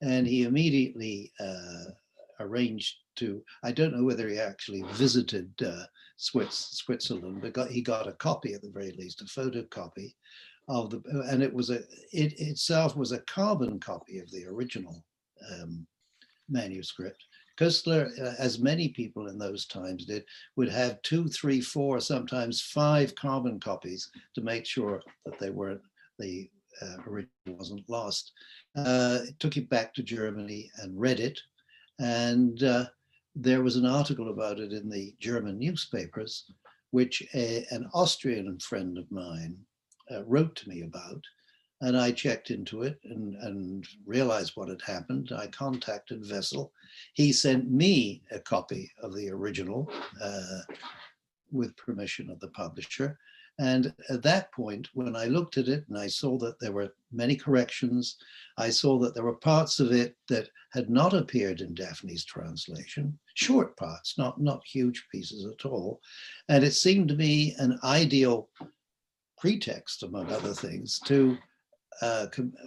And he immediately arranged to, I don't know whether he actually visited Switzerland, but he got a copy, at the very least, a photocopy of the, and it itself was a carbon copy of the original manuscript. Koestler, as many people in those times did, would have 2, 3, 4, sometimes 5 carbon copies to make sure that the original wasn't lost. Took it back to Germany and read it. And there was an article about it in the German newspapers, which an Austrian friend of mine wrote to me about. And I checked into it and realized what had happened. I contacted Wessel. He sent me a copy of the original with permission of the publisher. And at that point, when I looked at it and I saw that there were many corrections, I saw that there were parts of it that had not appeared in Daphne's translation, short parts, not huge pieces at all. And it seemed to me an ideal pretext, among other things, to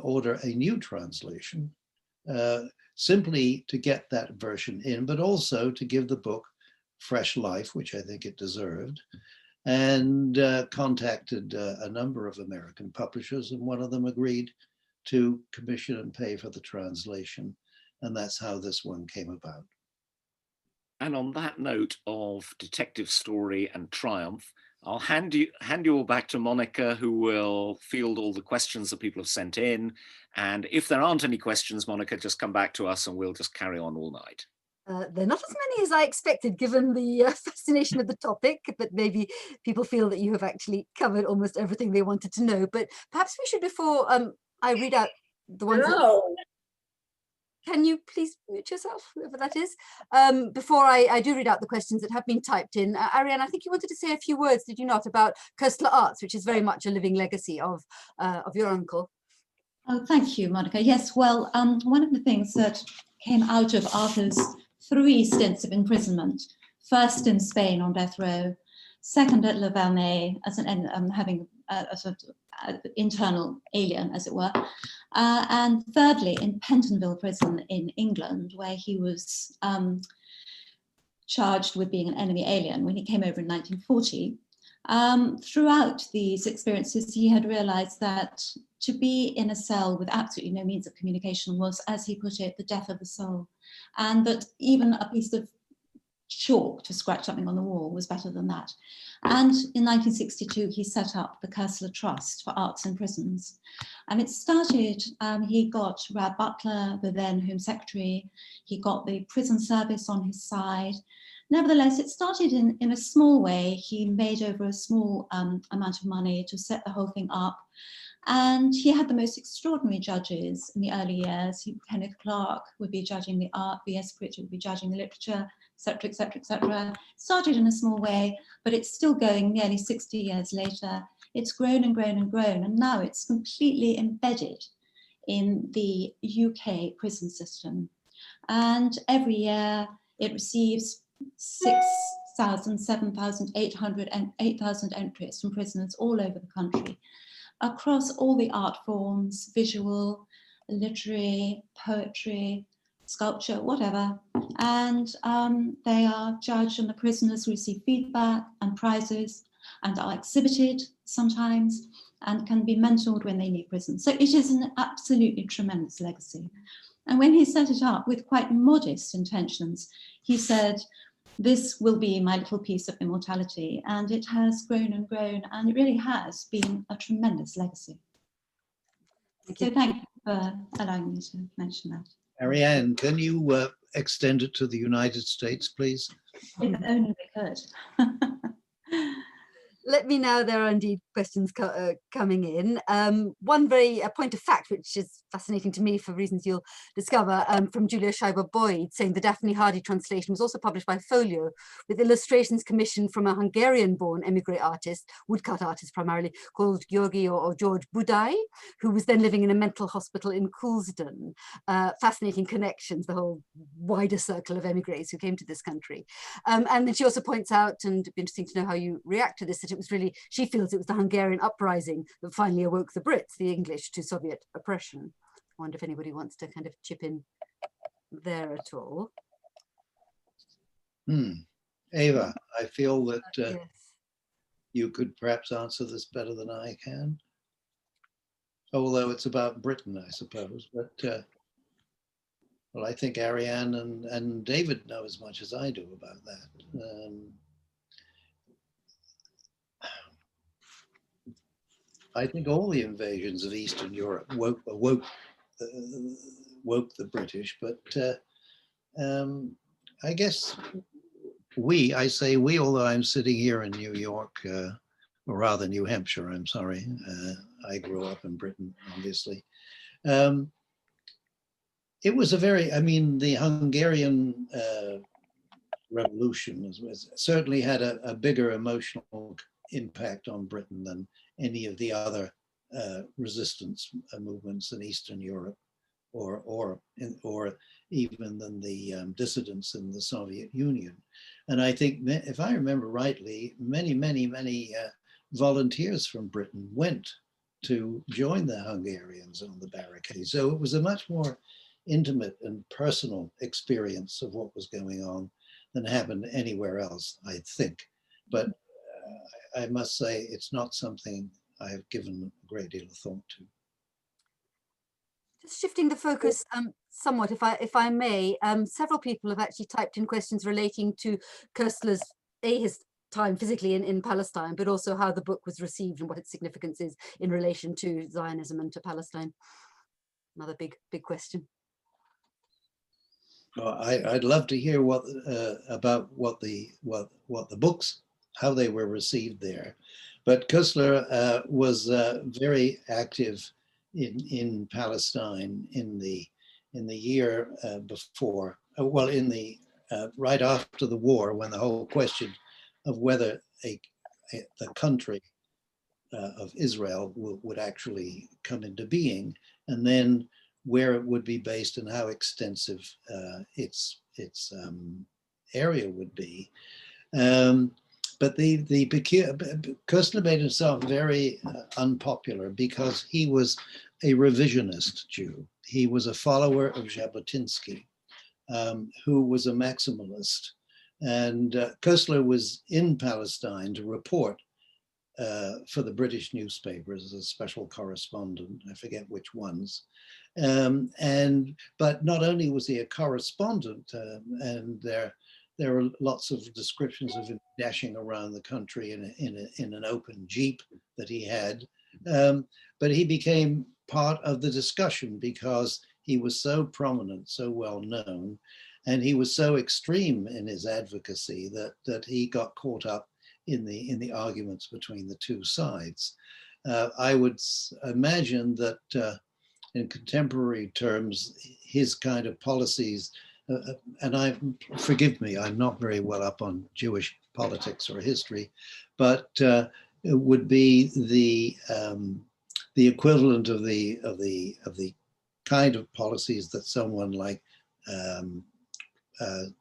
order a new translation, simply to get that version in, but also to give the book fresh life, which I think it deserved, and contacted a number of American publishers, and one of them agreed to commission and pay for the translation. And that's how this one came about. And on that note of detective story and triumph, I'll hand you all back to Monica, who will field all the questions that people have sent in. And if there aren't any questions, Monica, just come back to us and we'll just carry on all night. There are not as many as I expected, given the fascination of the topic, but maybe people feel that you have actually covered almost everything they wanted to know. But perhaps we should, before I read out the ones can you please mute yourself, whoever that is, before I do read out the questions that have been typed in. Ariane, I think you wanted to say a few words, did you not, about Koestler Arts, which is very much a living legacy of your uncle. Oh, thank you, Monica. Yes, well, one of the things that came out of Arthur's 3 stints of imprisonment, first in Spain on death row, second at La Vernay as having a sort of internal alien, as it were, and thirdly in Pentonville prison in England, where he was charged with being an enemy alien when he came over in 1940. Throughout these experiences, he had realized that to be in a cell with absolutely no means of communication was, as he put it, the death of the soul, and that even a piece of chalk to scratch something on the wall was better than that. And in 1962, he set up the Koestler Trust for Arts in Prisons. And it started, he got Rab Butler, the then Home Secretary, he got the prison service on his side. Nevertheless, it started in a small way. He made over a small amount of money to set the whole thing up. And he had the most extraordinary judges in the early years. Kenneth Clark would be judging the art, V.S. Pritchard would be judging the literature, etc., etc., etc. Started in a small way, but it's still going nearly 60 years later. It's grown and grown and grown, and now it's completely embedded in the UK prison system. And every year it receives 6,000, 7,800 and 8,000 entries from prisoners all over the country, across all the art forms, visual, literary, poetry, sculpture, whatever. And they are judged, and the prisoners receive feedback and prizes and are exhibited sometimes and can be mentored when they leave prison. So it is an absolutely tremendous legacy. And when he set it up with quite modest intentions, he said, this will be my little piece of immortality. And it has grown and grown, and it really has been a tremendous legacy. So thank you for allowing me to mention that. Ariane, can you extend it to the United States, please? If only we could. Let me now, there are indeed questions coming in. One point of fact, which is fascinating to me for reasons you'll discover, from Julia Schreiber-Boyd, saying the Daphne Hardy translation was also published by Folio, with illustrations commissioned from a Hungarian-born emigre artist, woodcut artist primarily, called Georgi or George Budai, who was then living in a mental hospital in Coulsdon. Fascinating connections, the whole wider circle of emigres who came to this country. And then she also points out, and it'd be interesting to know how you react to this, that it was really, she feels it was the Hungarian uprising that finally awoke the Brits, the English, to Soviet oppression. I wonder if anybody wants to kind of chip in there at all. Eva, I feel that Yes. you could perhaps answer this better than I can. Although it's about Britain, I suppose. But well, I think Ariane and David know as much as I do about that. I think all the invasions of Eastern Europe woke the British, but I guess I say we, although I'm sitting here in New York, or rather New Hampshire, I'm sorry. I grew up in Britain, obviously. It was a very, the Hungarian Revolution certainly had a bigger emotional impact on Britain than any of the other resistance movements in Eastern Europe, or even than the dissidents in the Soviet Union. And I think, if I remember rightly, many volunteers from Britain went to join the Hungarians on the barricades. So it was a much more intimate and personal experience of what was going on than happened anywhere else, I think. But I must say, it's not something I have given a great deal of thought to. Shifting the focus somewhat, if I may, several people have actually typed in questions relating to Koestler's, his time physically in Palestine, but also how the book was received and what its significance is in relation to Zionism and to Palestine. Another big question. Well, I'd love to hear what about what the books, how they were received there. But Koestler was very active in Palestine in the year before, well, in the right after the war, when the whole question of whether the country of Israel would actually come into being, and then where it would be based and how extensive its area would be. But Koestler made himself very unpopular because he was a revisionist Jew. He was a follower of Jabotinsky, who was a maximalist. And Koestler was in Palestine to report for the British newspapers as a special correspondent, I forget which ones. But not only was he a correspondent, and there are lots of descriptions of him dashing around the country in an open Jeep that he had, but he became part of the discussion because he was so prominent, so well known, and he was so extreme in his advocacy that he got caught up in the arguments between the two sides. I would imagine that in contemporary terms, his kind of policies, and forgive me, I'm not very well up on Jewish politics or history, but it would be the equivalent of the kind of policies that someone like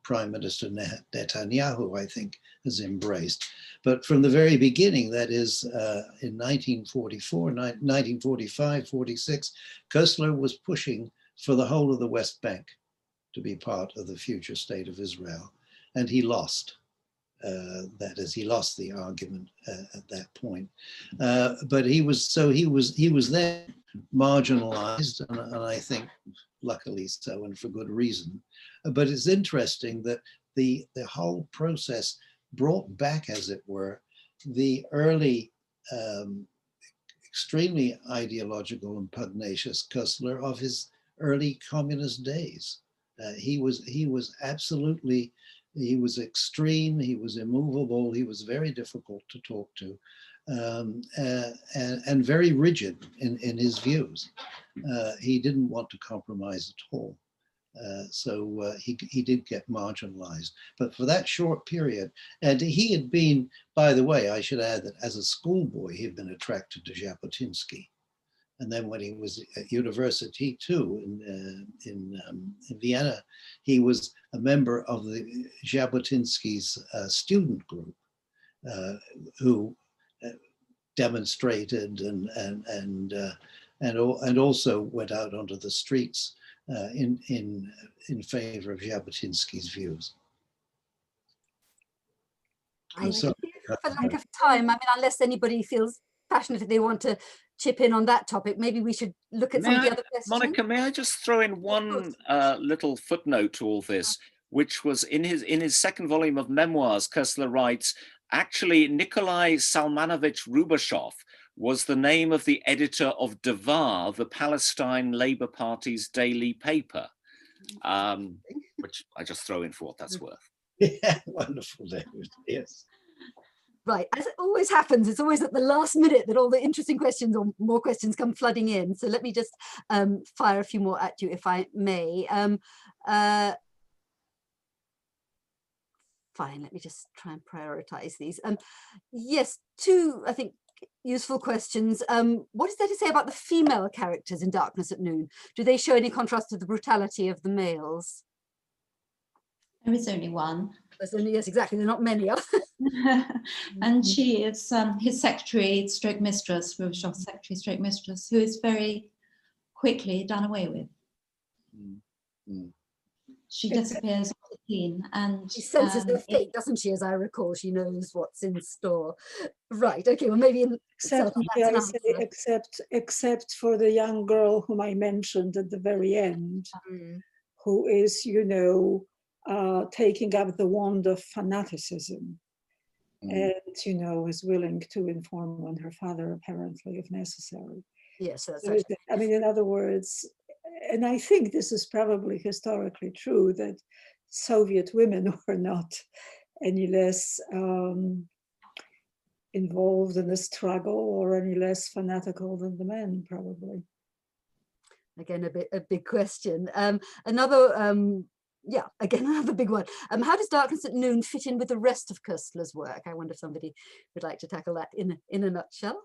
Prime Minister Netanyahu, I think, has embraced. But from the very beginning, that is in 1944, 1945, 46, Koestler was pushing for the whole of the West Bank to be part of the future state of Israel. And he lost. That is, he lost the argument at that point. But he was then marginalized, and I think luckily so, and for good reason. But it's interesting that the whole process brought back, as it were, the early extremely ideological and pugnacious Koestler of his early communist days. He was absolutely, he was extreme, he was immovable, he was very difficult to talk to, and very rigid in his views. He didn't want to compromise at all. So he did get marginalized, but for that short period, and he had been, by the way, I should add that as a schoolboy, he had been attracted to Jabotinsky. And then when he was at university too, in Vienna, he was a member of the Jabotinsky's student group, who demonstrated and also went out onto the streets in favor of Jabotinsky's views. I think for lack of time, I mean, unless anybody feels passionate if they want to chip in on that topic, maybe we should look at some of the other questions. Monica, may I just throw in one little footnote to all this, which was in his second volume of memoirs, Koestler writes, actually, Nikolai Salmanovich Rubashov was the name of the editor of Devar, the Palestine Labour Party's daily paper, which I just throw in for what that's worth. Yeah, wonderful, David. Yes. Right, as it always happens, it's always at the last minute that all the interesting questions or more questions come flooding in. So let me just fire a few more at you, if I may. Fine, let me just try and prioritize these. Yes, two, I think, useful questions. What is there to say about the female characters in Darkness at Noon? Do they show any contrast to the brutality of the males? There is only one. There's only, yes, exactly, there are not many. And she is his secretary stroke mistress, Rubashov's secretary stroke mistress, who is very quickly done away with. She disappears clean, and She senses her fate, doesn't she? As I recall, she knows what's in store. Right. Okay. Well, maybe in Except, itself, may that's I an say, answer. except for the young girl whom I mentioned at the very end, Mm. who is, you know, taking up the wand of fanaticism, and, you know, is willing to inform on her father, apparently, if necessary. Yes, that's So actually. I mean, in other words, and I think this is probably historically true, that Soviet women were not any less involved in the struggle or any less fanatical than the men, probably. Again, a big question. Another, yeah, again, another big one. How does Darkness at Noon fit in with the rest of Koestler's work? I wonder if somebody would like to tackle that in a nutshell.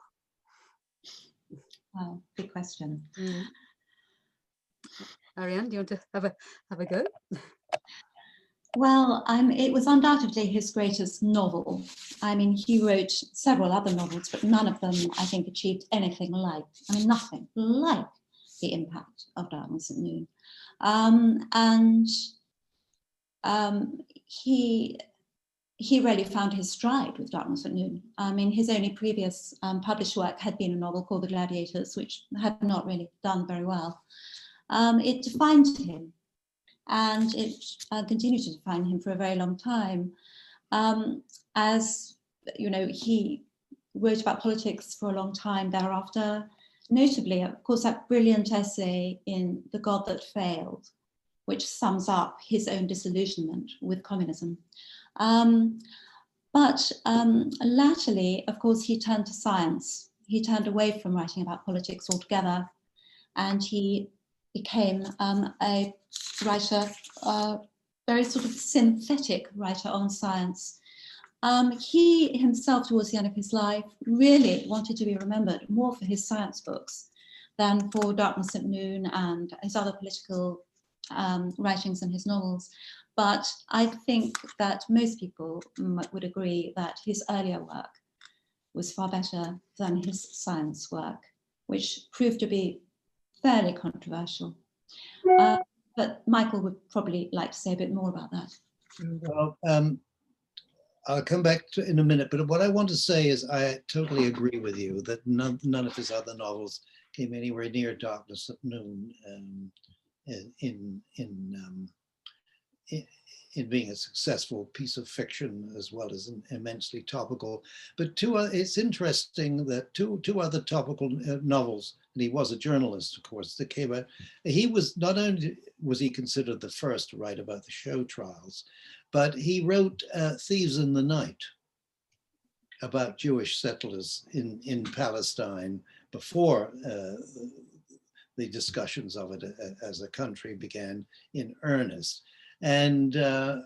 Wow, big question. Mm. Ariane, do you want to have a go? Well, it was undoubtedly his greatest novel. I mean, he wrote several other novels, but none of them, I think, achieved anything like, I mean, nothing like the impact of Darkness at Noon. He really found his stride with Darkness at Noon. I mean, his only previous published work had been a novel called The Gladiators, which had not really done very well. It defined him, and it continued to define him for a very long time. As you know, he wrote about politics for a long time thereafter. Notably, of course, that brilliant essay in The God That Failed, which sums up his own disillusionment with communism. But latterly, of course, he turned to science. He turned away from writing about politics altogether, and he became a writer, very sort of synthetic writer on science. He himself, towards the end of his life, really wanted to be remembered more for his science books than for Darkness at Noon and his other political writings and his novels. But I think that most people would agree that his earlier work was far better than his science work, which proved to be fairly controversial. But Michael would probably like to say a bit more about that. Well, I'll come back to in a minute, but what I want to say is I totally agree with you that none of his other novels came anywhere near Darkness at Noon in being a successful piece of fiction as well as immensely topical. But it's interesting that two other topical novels, and he was a journalist, of course, that came out. He was, not only was he considered the first to write about the show trials, but he wrote Thieves in the Night about Jewish settlers in Palestine before the discussions of it as a country began in earnest. And a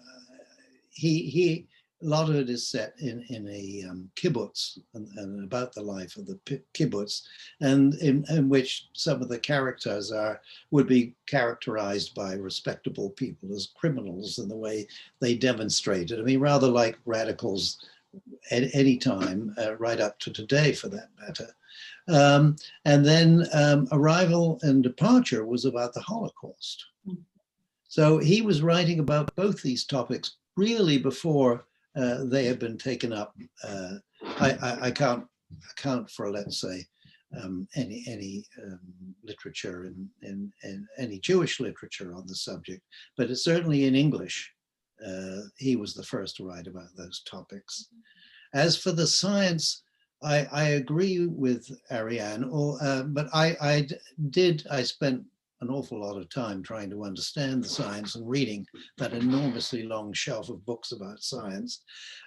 lot of it is set in a kibbutz and about the life of the kibbutz, and in which some of the characters would be characterized by respectable people as criminals in the way they demonstrated. I mean, rather like radicals at any time, right up to today for that matter. And then Arrival and Departure was about the Holocaust. So he was writing about both these topics really before they had been taken up. I can't account for, let's say, any literature in any Jewish literature on the subject, but it's certainly in English. He was the first to write about those topics. As for the science, I agree with Ariane, but I spent an awful lot of time trying to understand the science and reading that enormously long shelf of books about science.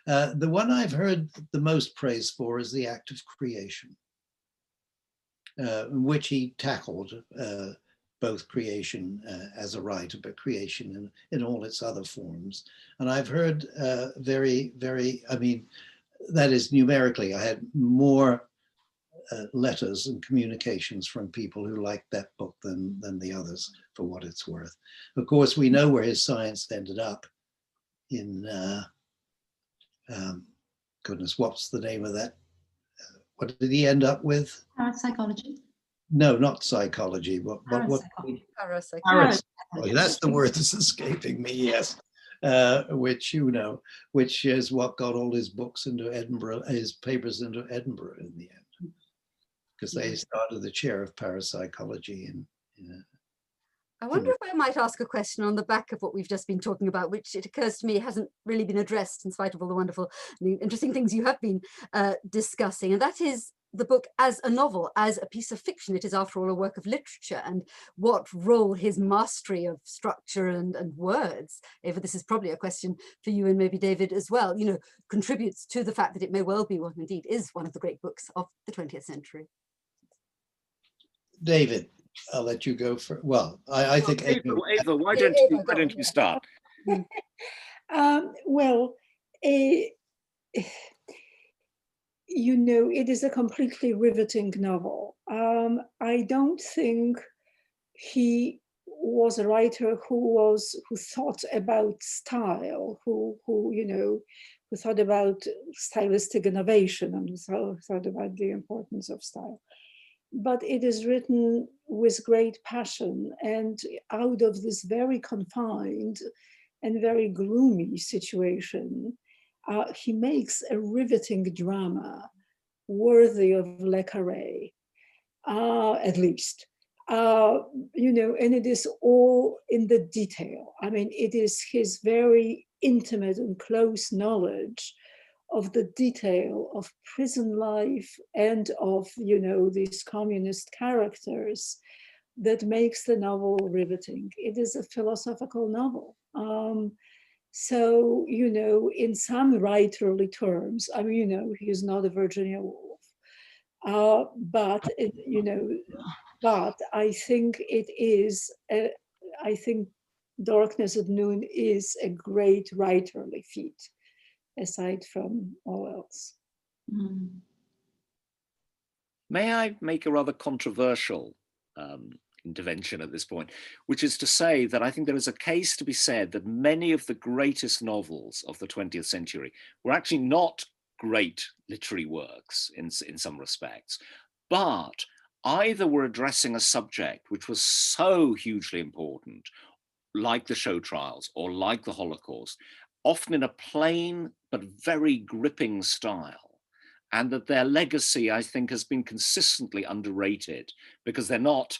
The one I've heard the most praise for is The Act of Creation, in which he tackled both creation as a right, but creation in all its other forms. And I've heard very, I mean, that is numerically, I had more letters and communications from people who liked that book than the others, for what it's worth. Of course, we know where his science ended up in, goodness, what's the name of that? What did he end up with? Parapsychology. No, not psychology. What? Parapsychology. Parapsychology. That's the word that's escaping me, yes. which which is what got all his books into Edinburgh, his papers into Edinburgh in the end, because they started the chair of parapsychology in I wonder if I might ask a question on the back of what we've just been talking about, which it occurs to me hasn't really been addressed in spite of all the wonderful, interesting things you have been discussing, and that is the book as a novel, as a piece of fiction. It is, after all, a work of literature, and what role his mastery of structure and words, Eva, this is probably a question for you and maybe David as well, contributes to the fact that it may well be, well, indeed, is one of the great books of the 20th century. David, I'll let you go for. Well, I think Eva, why don't you start? Well, it is a completely riveting novel. I don't think he was a writer who thought about style, who thought about stylistic innovation and thought about the importance of style. But it is written with great passion, and out of this very confined and very gloomy situation, he makes a riveting drama worthy of Le Carré, at least. And it is all in the detail. I mean, it is his very intimate and close knowledge of the detail of prison life and of, these communist characters that makes the novel riveting. It is a philosophical novel. So, in some writerly terms, I mean, he is not a Virginia Woolf, but I think it is, I think Darkness at Noon is a great writerly feat, aside from all else. Mm. May I make a rather controversial intervention at this point, which is to say that I think there is a case to be said that many of the greatest novels of the 20th century were actually not great literary works in some respects, but either were addressing a subject which was so hugely important, like the show trials or like the Holocaust, often in a plain but very gripping style, and that their legacy, I think, has been consistently underrated because they're not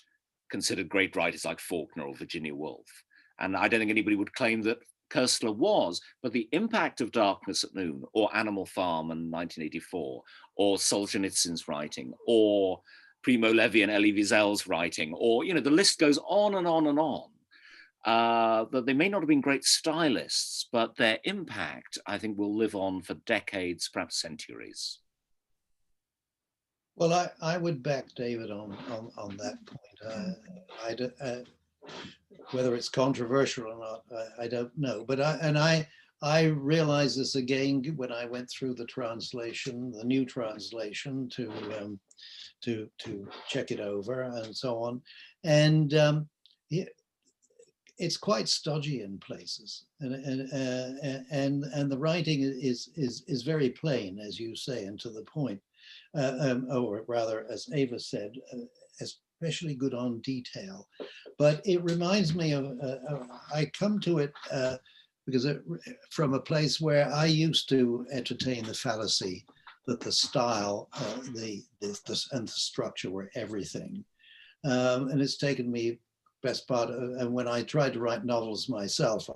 considered great writers like Faulkner or Virginia Woolf. And I don't think anybody would claim that Koestler was, but the impact of Darkness at Noon or Animal Farm in 1984, or Solzhenitsyn's writing, or Primo Levi and Elie Wiesel's writing, or, the list goes on and on and on. That they may not have been great stylists, but their impact, I think, will live on for decades, perhaps centuries. Well, I would back David on that point. Whether it's controversial or not, I don't know. But I realized this again when I went through the translation, the new translation, to check it over and so on, and it's quite stodgy in places, and the writing is very plain, as you say, and to the point. Or rather, as Eva said, especially good on detail. But it reminds me of, I come to it because from a place where I used to entertain the fallacy that the style, and the structure were everything. And it's taken me best part, and when I tried to write novels myself,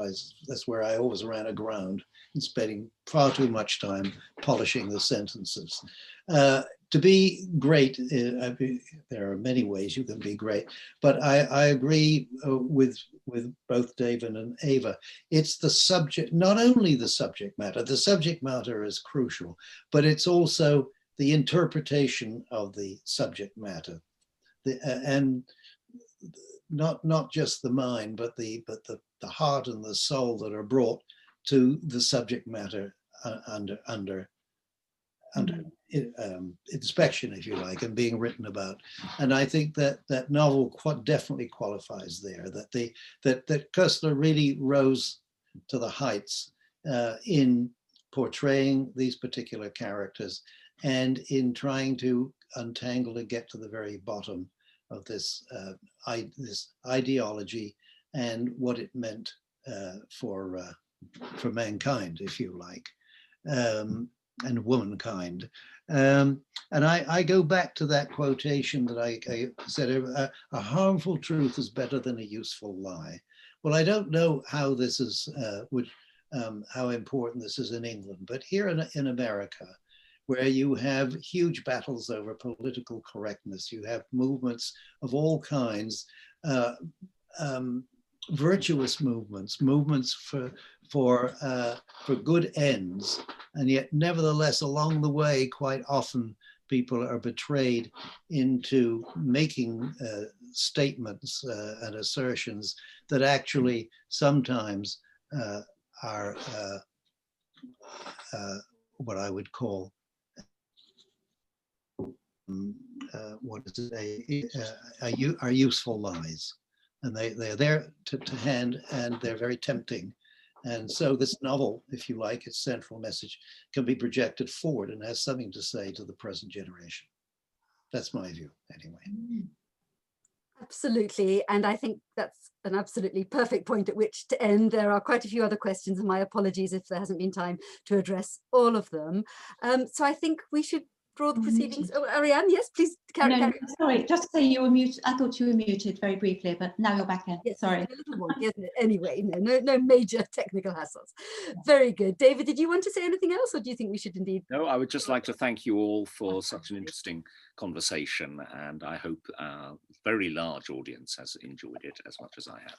that's where I always ran aground and spending far too much time polishing the sentences. To be great, there are many ways you can be great, but I agree with both David and Eva. It's the subject, not only the subject matter is crucial, but it's also the interpretation of the subject matter, and not just the mind, but the heart and the soul that are brought to the subject matter under inspection, if you like, and being written about. And I think that novel definitely qualifies there. That Koestler really rose to the heights in portraying these particular characters and in trying to untangle and get to the very bottom of this ideology and what it meant for mankind, if you like, and womankind. And I go back to that quotation that I said, a harmful truth is better than a useful lie. Well, I don't know how this is, how important this is in England, but here in America, where you have huge battles over political correctness, you have movements of all kinds, virtuous movements for good ends, and yet nevertheless along the way quite often people are betrayed into making statements and assertions that actually sometimes are what I would call what is it, are useful lies. And they're there to hand, and they're very tempting. And so this novel, if you like, its central message can be projected forward and has something to say to the present generation. That's my view, anyway. Absolutely. And I think that's an absolutely perfect point at which to end. There are quite a few other questions, and my apologies if there hasn't been time to address all of them. So I think we should draw the proceedings. Oh, Ariane, yes, please carry on. Sorry, just say you were muted. I thought you were muted very briefly, but now you're back in. Yes, sorry. a little wonky, isn't it? Anyway, no major technical hassles. Very good. David, did you want to say anything else, or do you think we should indeed? No, I would just like to thank you all for such an interesting conversation, and I hope a very large audience has enjoyed it as much as I have.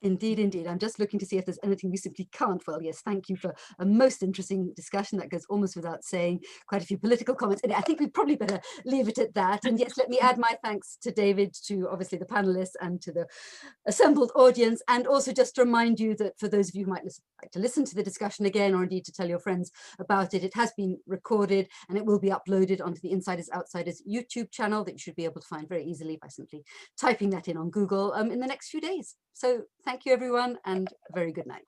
Indeed, indeed. I'm just looking to see if there's anything we simply can't. Well, yes, thank you for a most interesting discussion. That goes almost without saying. Quite a few political comments. And I think we probably better leave it at that. And yes, let me add my thanks to David, to obviously the panelists and to the assembled audience. And also just to remind you that for those of you who might like to listen to the discussion again, or indeed to tell your friends about it, it has been recorded and it will be uploaded onto the Insiders Outsiders YouTube channel that you should be able to find very easily by simply typing that in on Google in the next few days. So thank you, everyone, and a very good night.